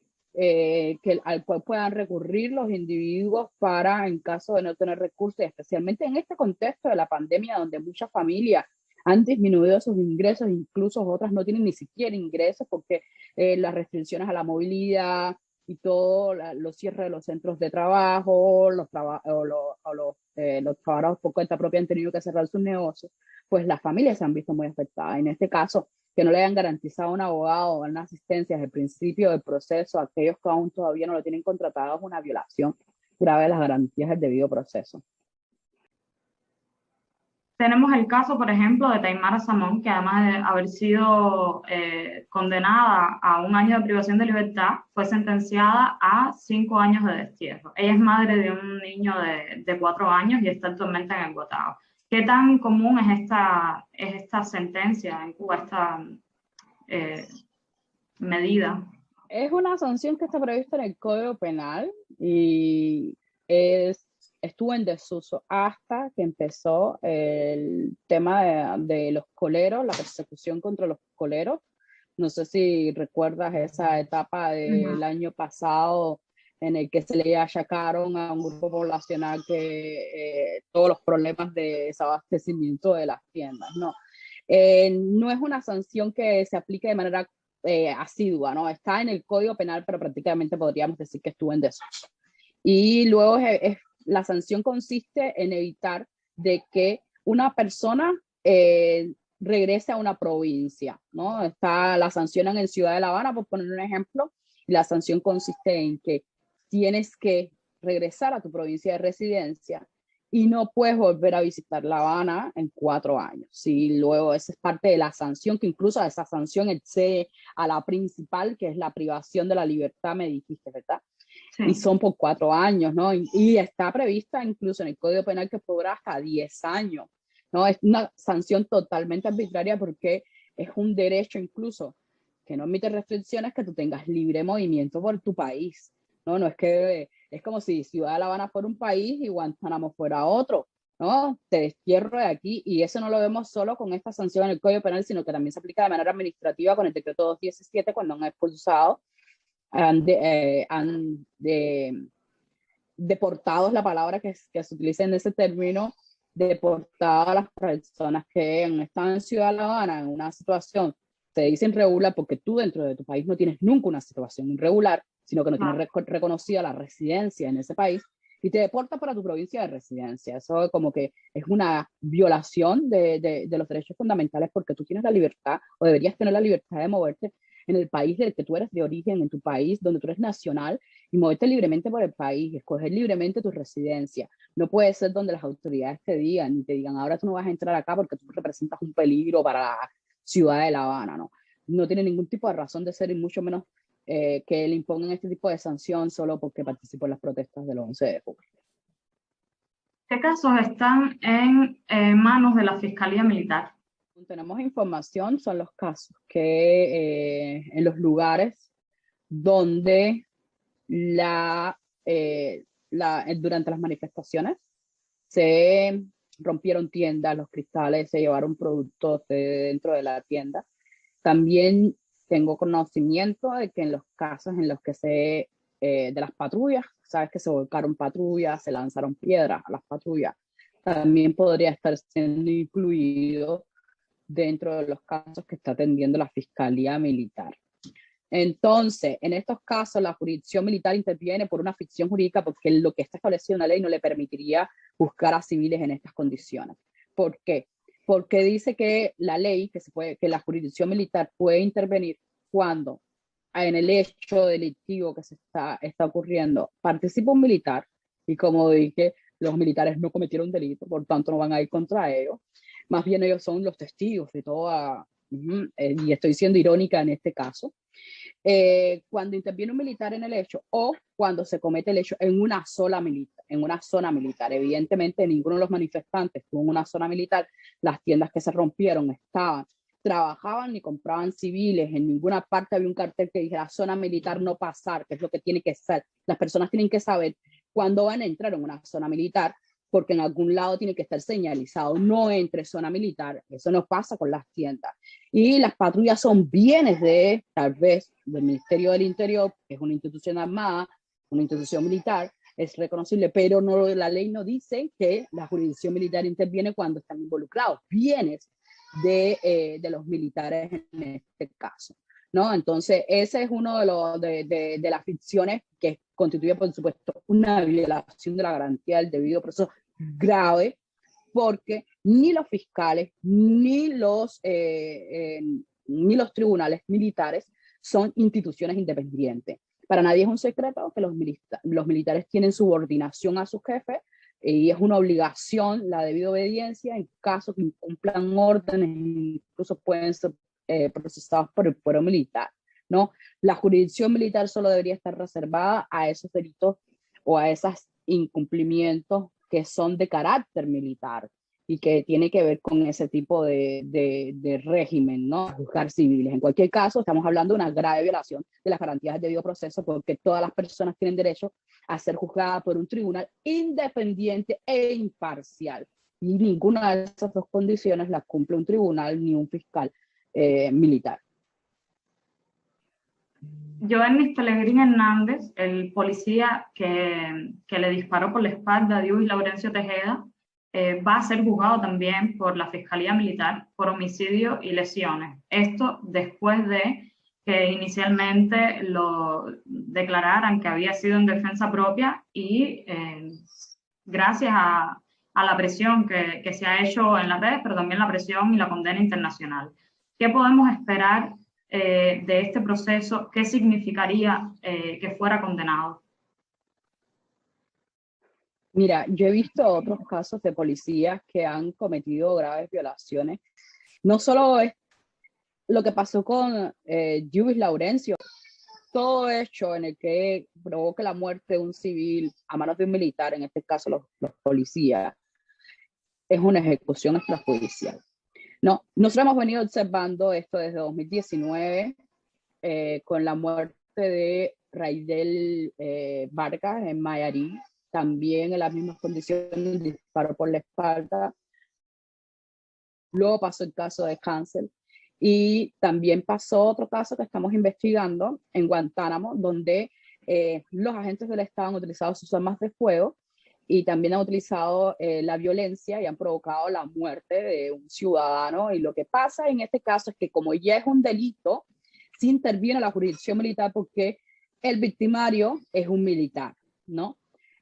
al cual puedan recurrir los individuos para, en caso de no tener recursos, especialmente en este contexto de la pandemia, donde muchas familias han disminuido sus ingresos, incluso otras no tienen ni siquiera ingresos porque las restricciones a la movilidad y todo, los cierres de los centros de trabajo, los trabajadores por cuenta propia han tenido que cerrar sus negocios, pues las familias se han visto muy afectadas. En este caso, que no le hayan garantizado a un abogado o una asistencia desde el principio del proceso a aquellos que aún todavía no lo tienen contratado es una violación grave de las garantías del debido proceso. Tenemos el caso, por ejemplo, de Taimara Samón, que además de haber sido condenada a 1 año de privación de libertad, fue sentenciada a 5 años de destierro. Ella es madre de un niño de 4 años y está actualmente en Enguatao. ¿Qué tan común es esta sentencia en Cuba, esta medida? Es una sanción que está prevista en el Código Penal y estuvo en desuso hasta que empezó el tema de los coleros, la persecución contra los coleros. No sé si recuerdas esa etapa del año pasado en el que se le achacaron a un grupo poblacional que todos los problemas de desabastecimiento de las tiendas, ¿no? No es una sanción que se aplique de manera asidua, ¿no? Está en el Código Penal, pero prácticamente podríamos decir que estuvo en desuso. Y luego la sanción consiste en evitar de que una persona regrese a una provincia, ¿no? La sancionan en Ciudad de La Habana, por poner un ejemplo, y la sanción consiste en que tienes que regresar a tu provincia de residencia y no puedes volver a visitar La Habana en 4 años. Sí, luego esa es parte de la sanción, que incluso esa sanción excede a la principal, que es la privación de la libertad, me dijiste, ¿verdad? Sí. Y son por 4 años, ¿no? Y está prevista incluso en el Código Penal que puede durar hasta 10 años, ¿no? Es una sanción totalmente arbitraria porque es un derecho incluso que no admite restricciones, que tú tengas libre movimiento por tu país, ¿no? No es que es como si Ciudad de La Habana fuera un país y Guantánamo fuera otro, ¿no? Te destierro de aquí, y eso no lo vemos solo con esta sanción en el Código Penal, sino que también se aplica de manera administrativa con el decreto 217 cuando han expulsado, deportados, la palabra que se utiliza en ese término, deportado a las personas que están en Ciudad de La Habana en una situación, se dice irregular porque tú dentro de tu país no tienes nunca una situación irregular, sino que no tienes reconocida la residencia en ese país, y te deporta para tu provincia de residencia. Eso como que es una violación de los derechos fundamentales, porque tú tienes la libertad, o deberías tener la libertad de moverte en el país del que tú eres de origen, en tu país donde tú eres nacional, y moverte libremente por el país, escoger libremente tu residencia. No puede ser donde las autoridades te digan ahora tú no vas a entrar acá porque tú representas un peligro para la Ciudad de La Habana, ¿no? No tiene ningún tipo de razón de ser, y mucho menos que le impongan este tipo de sanción solo porque participó en las protestas del 11 de julio. ¿Qué casos están en manos de la Fiscalía Militar? Tenemos información, son los casos que en los lugares donde durante las manifestaciones se rompieron tiendas, los cristales, se llevaron productos dentro de la tienda. También tengo conocimiento de que en los casos en los que de las patrullas, sabes que se volcaron patrullas, se lanzaron piedras a las patrullas, también podría estar siendo incluido dentro de los casos que está atendiendo la Fiscalía Militar. Entonces, en estos casos, la jurisdicción militar interviene por una ficción jurídica porque lo que está establecido en la ley no le permitiría juzgar a civiles en estas condiciones. ¿Por qué? Porque dice que la ley, que la jurisdicción militar puede intervenir cuando en el hecho delictivo que se está ocurriendo participa un militar, y como dije, los militares no cometieron delito, por tanto no van a ir contra ellos. Más bien ellos son los testigos de toda, y estoy siendo irónica en este caso, cuando interviene un militar en el hecho o cuando se comete el hecho en una zona militar. Evidentemente ninguno de los manifestantes estuvo en una zona militar, las tiendas que se rompieron trabajaban ni compraban civiles, en ninguna parte había un cartel que dijera zona militar no pasar, que es lo que tiene que ser. Las personas tienen que saber cuándo van a entrar en una zona militar, porque en algún lado tiene que estar señalizado, no entre zona militar. Eso no pasa con las tiendas. Y las patrullas son bienes tal vez, del Ministerio del Interior, que es una institución armada, una institución militar, es reconocible, pero no, la ley no dice que la jurisdicción militar interviene cuando están involucrados bienes de los militares en este caso, ¿no? Entonces, ese es uno de las ficciones que constituye, por supuesto, una violación de la garantía del debido proceso grave, porque ni los fiscales ni los tribunales militares son instituciones independientes. Para nadie es un secreto que los militares tienen subordinación a sus jefes, y es una obligación la debida obediencia en caso que incumplan órdenes, incluso pueden ser procesados por el fuero militar, ¿no? La jurisdicción militar solo debería estar reservada a esos delitos o a esos incumplimientos que son de carácter militar y que tiene que ver con ese tipo de régimen, ¿no? Juzgar civiles. En cualquier caso, estamos hablando de una grave violación de las garantías del debido proceso, porque todas las personas tienen derecho a ser juzgadas por un tribunal independiente e imparcial. Y ninguna de esas dos condiciones las cumple un tribunal ni un fiscal militar. Joennis Pellegrín Hernández, el policía que le disparó por la espalda a Divis Laurencio Tejeda, va a ser juzgado también por la Fiscalía Militar por homicidio y lesiones. Esto después de que inicialmente lo declararan que había sido en defensa propia y gracias a la presión que se ha hecho en las redes, pero también la presión y la condena internacional. ¿Qué podemos esperar de este proceso? ¿Qué significaría que fuera condenado? Mira, yo he visto otros casos de policías que han cometido graves violaciones. No solo es lo que pasó con Divis Laurencio, todo hecho en el que provoque la muerte de un civil a manos de un militar, en este caso los policías, es una ejecución extrajudicial. No, nosotros hemos venido observando esto desde 2019 con la muerte de Raidel Vargas en Mayarí, también en las mismas condiciones, disparó por la espalda. Luego pasó el caso de Hansel y también pasó otro caso que estamos investigando en Guantánamo, donde los agentes del Estado han utilizado sus armas de fuego y también han utilizado la violencia y han provocado la muerte de un ciudadano. Y lo que pasa en este caso es que como ya es un delito, se interviene la jurisdicción militar porque el victimario es un militar, ¿no?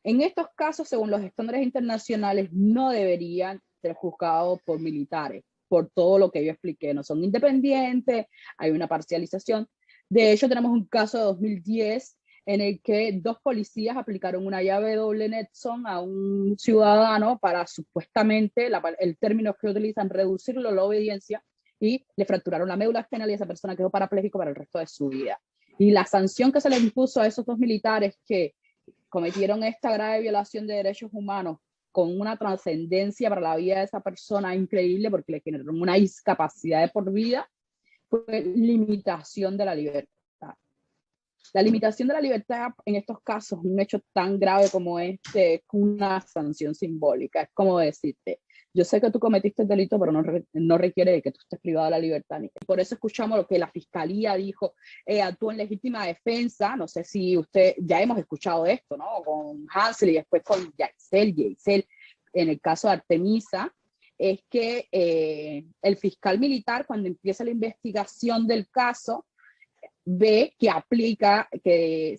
En estos casos, según los estándares internacionales, no deberían ser juzgados por militares, por todo lo que yo expliqué. No son independientes, hay una parcialización. De hecho, tenemos un caso de 2010 en el que 2 policías aplicaron una llave doble Netson a un ciudadano para supuestamente, el término que utilizan, reducirlo a la obediencia, y le fracturaron la médula espinal y esa persona quedó parapléjico para el resto de su vida. Y la sanción que se le impuso a esos 2 militares que cometieron esta grave violación de derechos humanos con una trascendencia para la vida de esa persona increíble, porque le generaron una discapacidad de por vida, fue limitación de la libertad. La limitación de la libertad en estos casos, un hecho tan grave como este, es una sanción simbólica. Es como decirte, yo sé que tú cometiste el delito, pero no requiere de que tú estés privado de la libertad. Por eso escuchamos lo que la fiscalía dijo, actuó en legítima defensa. No sé si usted, ya hemos escuchado esto, ¿no? Con Hansel y después con Yaisel, en el caso de Artemisa, es que el fiscal militar, cuando empieza la investigación del caso, ve que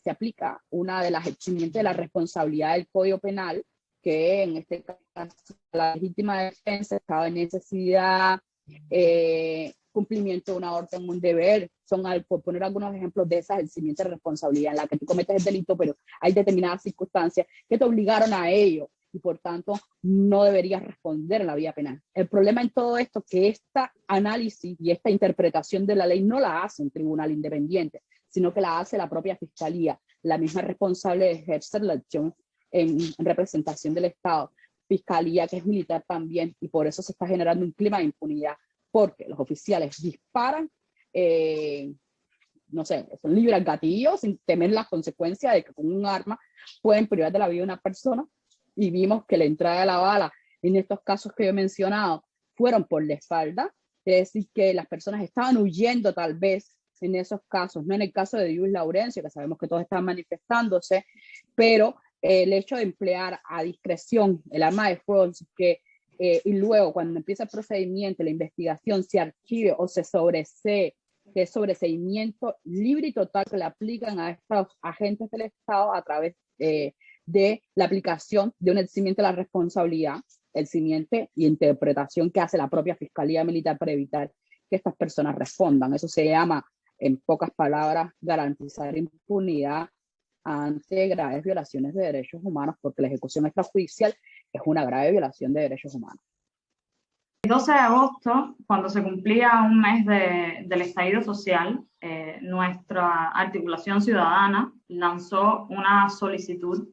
se aplica una de las eximientes de la responsabilidad del Código Penal, que en este caso la legítima defensa, estado de necesidad, cumplimiento de una orden, un deber, son, por poner algunos ejemplos de esas eximientes de responsabilidad en la que tú cometes el delito, pero hay determinadas circunstancias que te obligaron a ello y por tanto no deberías responder en la vía penal. El problema en todo esto es que esta análisis y esta interpretación de la ley no la hace un tribunal independiente, sino que la hace la propia fiscalía, la misma responsable de ejercer la acción en representación del Estado, fiscalía que es militar también, y por eso se está generando un clima de impunidad, porque los oficiales disparan, no sé, son libres al gatillo sin temer las consecuencias de que con un arma pueden privar de la vida de una persona, y vimos que la entrada de la bala en estos casos que yo he mencionado fueron por la espalda, es decir, que las personas estaban huyendo tal vez en esos casos, no en el caso de Dius Laurencio, que sabemos que todos estaban manifestándose, pero el hecho de emplear a discreción el arma de fuego y luego cuando empieza el procedimiento, la investigación se archive o se sobresee, que es sobreseimiento libre y total que le aplican a estos agentes del Estado a través de la aplicación de un eximiente de la responsabilidad, eximiente y interpretación que hace la propia Fiscalía Militar para evitar que estas personas respondan. Eso se llama, en pocas palabras, garantizar impunidad ante graves violaciones de derechos humanos, porque la ejecución extrajudicial es una grave violación de derechos humanos. El 12 de agosto, cuando se cumplía un mes del estallido social, nuestra articulación ciudadana lanzó una solicitud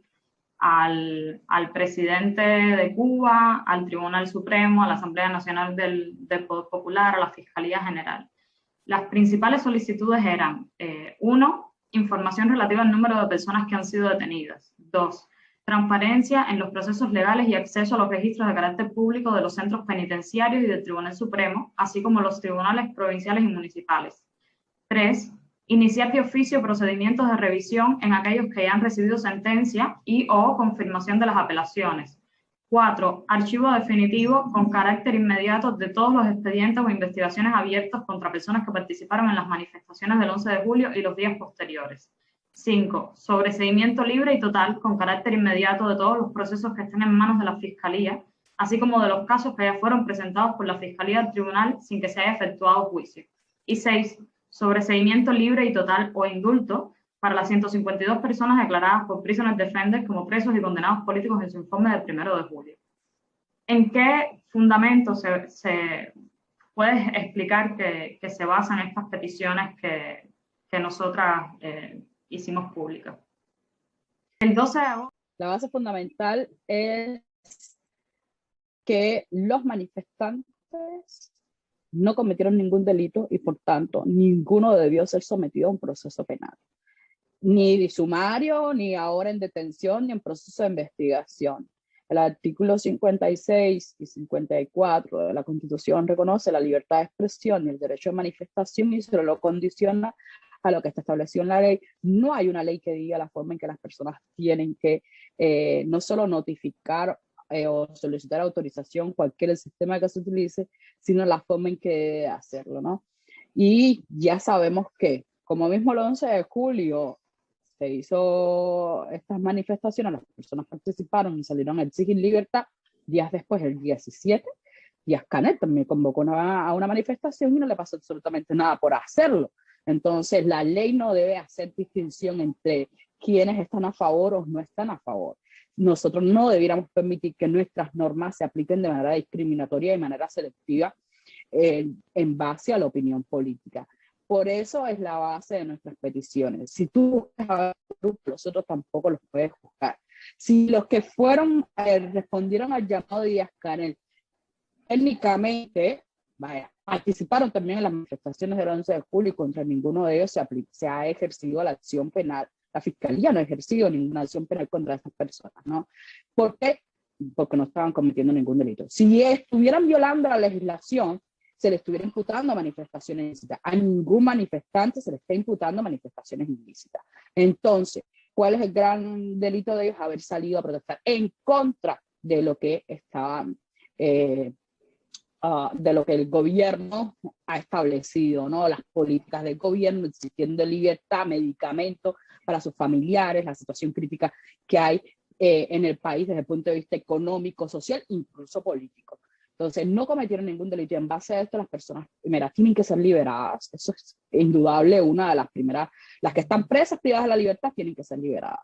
al presidente de Cuba, al Tribunal Supremo, a la Asamblea Nacional del Poder Popular, a la Fiscalía General. Las principales solicitudes eran, 1, información relativa al número de personas que han sido detenidas. 2, transparencia en los procesos legales y acceso a los registros de carácter público de los centros penitenciarios y del Tribunal Supremo, así como los tribunales provinciales y municipales. 3, iniciar de oficio procedimientos de revisión en aquellos que ya han recibido sentencia y o confirmación de las apelaciones. 4, archivo definitivo con carácter inmediato de todos los expedientes o investigaciones abiertos contra personas que participaron en las manifestaciones del 11 de julio y los días posteriores. 5, sobreseimiento libre y total con carácter inmediato de todos los procesos que estén en manos de la Fiscalía, así como de los casos que ya fueron presentados por la Fiscalía al Tribunal sin que se haya efectuado juicio. Y 6, sobreseimiento libre y total o indulto para las 152 personas declaradas por Prisoner Defenders como presos y condenados políticos en su informe del 1 de julio. ¿En qué fundamento se puede explicar que se basan estas peticiones que nosotras hicimos públicas? El 12 de agosto. La base fundamental es que los manifestantes no cometieron ningún delito y por tanto ninguno debió ser sometido a un proceso penal. Ni de sumario, ni ahora en detención, ni en proceso de investigación. El artículo 56 y 54 de la Constitución reconoce la libertad de expresión y el derecho de manifestación y se lo condiciona a lo que está establecido en la ley. No hay una ley que diga la forma en que las personas tienen que no solo notificar o solicitar autorización, cualquier sistema que se utilice, sino la forma en que debe hacerlo, ¿no? Y ya sabemos que, como mismo el 11 de julio se hizo estas manifestaciones, las personas participaron y salieron a exigir libertad, días después, el 17, Díaz-Canel también convocó a una manifestación y no le pasó absolutamente nada por hacerlo. Entonces, la ley no debe hacer distinción entre quienes están a favor o no están a favor. Nosotros no debiéramos permitir que nuestras normas se apliquen de manera discriminatoria y de manera selectiva en base a la opinión política. Por eso es la base de nuestras peticiones. Si tú buscas a los otros tampoco los puedes juzgar. Si los que fueron, respondieron al llamado de Díaz-Canel, técnicamente, participaron también en las manifestaciones del 11 de julio y contra ninguno de ellos se ha ejercido la acción penal. La Fiscalía no ha ejercido ninguna acción penal contra esas personas, ¿no? ¿Por qué? Porque no estaban cometiendo ningún delito. Si estuvieran violando la legislación, se le estuviera imputando manifestaciones ilícitas. A ningún manifestante se le está imputando manifestaciones ilícitas. Entonces, ¿cuál es el gran delito de ellos? Haber salido a protestar en contra de lo que estaban, de lo que el gobierno ha establecido, ¿no? Las políticas del gobierno, existiendo libertad, medicamentos para sus familiares, la situación crítica que hay en el país desde el punto de vista económico, social, incluso político. Entonces, no cometieron ningún delito. En base a esto, las personas, primero, tienen que ser liberadas. Eso es indudable, una de las primeras. Las que están presas, privadas de la libertad, tienen que ser liberadas.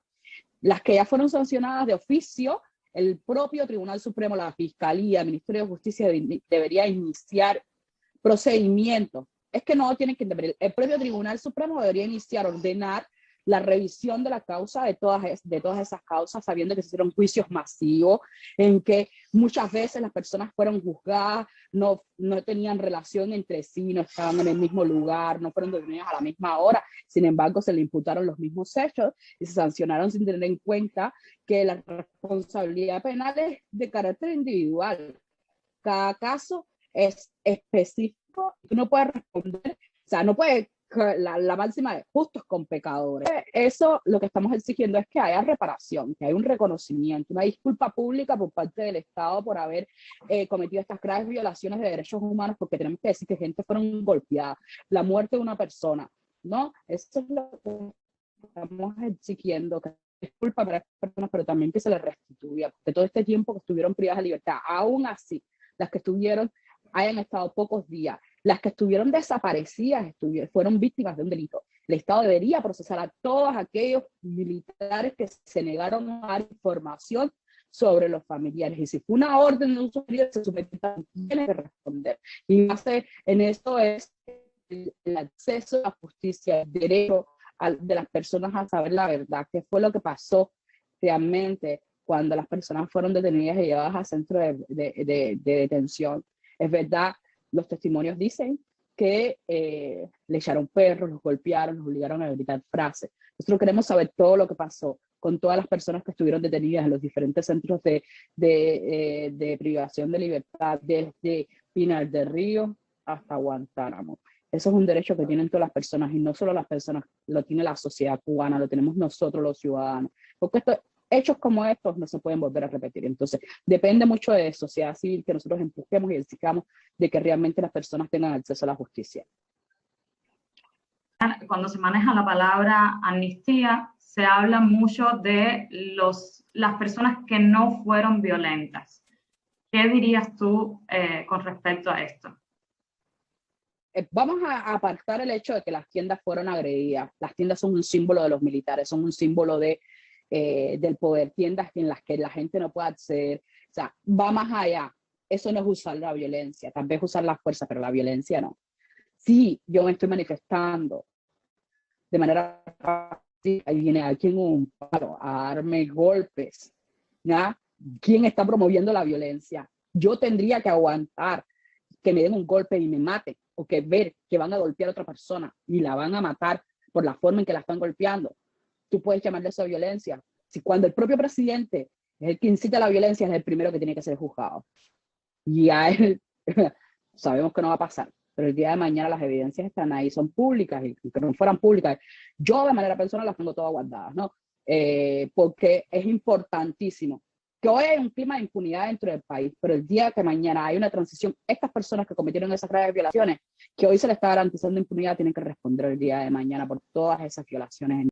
Las que ya fueron sancionadas de oficio, el propio Tribunal Supremo, la Fiscalía, el Ministerio de Justicia debería iniciar procedimientos. Es que no tienen que intervenir. El propio Tribunal Supremo debería iniciar, ordenar la revisión de la causa de todas esas causas, sabiendo que se hicieron juicios masivos, en que muchas veces las personas fueron juzgadas, no tenían relación entre sí, no estaban en el mismo lugar, no fueron detenidas a la misma hora, sin embargo se le imputaron los mismos hechos y se sancionaron sin tener en cuenta que la responsabilidad penal es de carácter individual. Cada caso es específico, tú no puedes responder, o sea, no puedes. La máxima de justos con pecadores. Eso lo que estamos exigiendo es que haya reparación, que haya un reconocimiento, una disculpa pública por parte del Estado por haber cometido estas graves violaciones de derechos humanos, porque tenemos que decir que gente fueron golpeadas, la muerte de una persona, ¿no? Eso es lo que estamos exigiendo, que disculpa para las personas, pero también que se les restituya, porque todo este tiempo que estuvieron privadas de libertad, aún así, las que estuvieron hayan estado pocos días, las que estuvieron desaparecidas fueron víctimas de un delito. El Estado debería procesar a todos aquellos militares que se negaron a dar información sobre los familiares. Y si fue una orden de un superior, se supone tiene que responder. Y base en esto es el acceso a la justicia, el derecho de las personas a saber la verdad, qué fue lo que pasó realmente cuando las personas fueron detenidas y llevadas a centros de detención. Es verdad, los testimonios dicen que le echaron perros, los golpearon, los obligaron a gritar frases. Nosotros queremos saber todo lo que pasó con todas las personas que estuvieron detenidas en los diferentes centros de privación de libertad, desde Pinar del Río hasta Guantánamo. Eso es un derecho que tienen todas las personas, y no solo las personas, lo tiene la sociedad cubana, lo tenemos nosotros los ciudadanos. Porque hechos como estos no se pueden volver a repetir. Entonces, depende mucho de sociedad civil que nosotros empujemos y exijamos de que realmente las personas tengan acceso a la justicia. Cuando se maneja la palabra amnistía, se habla mucho de las personas que no fueron violentas. ¿Qué dirías tú con respecto a esto? Vamos a apartar el hecho de que las tiendas fueron agredidas. Las tiendas son un símbolo de los militares, son un símbolo del poder, tiendas en las que la gente no puede acceder. O sea, va más allá. Eso no es usar la violencia, tal vez usar la fuerza, pero la violencia no. Sí, yo me estoy manifestando de manera fácil, ahí viene alguien un palo a darme golpes, ¿ya? ¿Quién está promoviendo la violencia? Yo tendría que aguantar que me den un golpe y me maten, o que ver que van a golpear a otra persona y la van a matar por la forma en que la están golpeando. Tú puedes llamarle eso violencia. Si cuando el propio presidente es el que incita a la violencia, es el primero que tiene que ser juzgado. Y a él sabemos que no va a pasar, pero el día de mañana las evidencias están ahí, son públicas, y que no fueran públicas, yo de manera personal las tengo todas guardadas, ¿no? Porque es importantísimo que hoy hay un clima de impunidad dentro del país, pero el día que mañana hay una transición, estas personas que cometieron esas graves violaciones, que hoy se les está garantizando impunidad, tienen que responder el día de mañana por todas esas violaciones.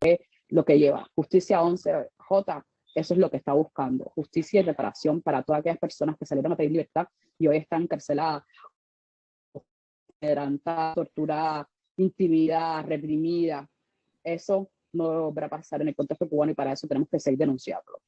Lo que lleva Justicia 11J, eso es lo que está buscando, justicia y reparación para todas aquellas personas que salieron a pedir libertad y hoy están encarceladas, amedrentadas, torturadas, intimidadas, reprimidas. Eso no volverá a pasar en el contexto cubano, y para eso tenemos que seguir denunciándolo.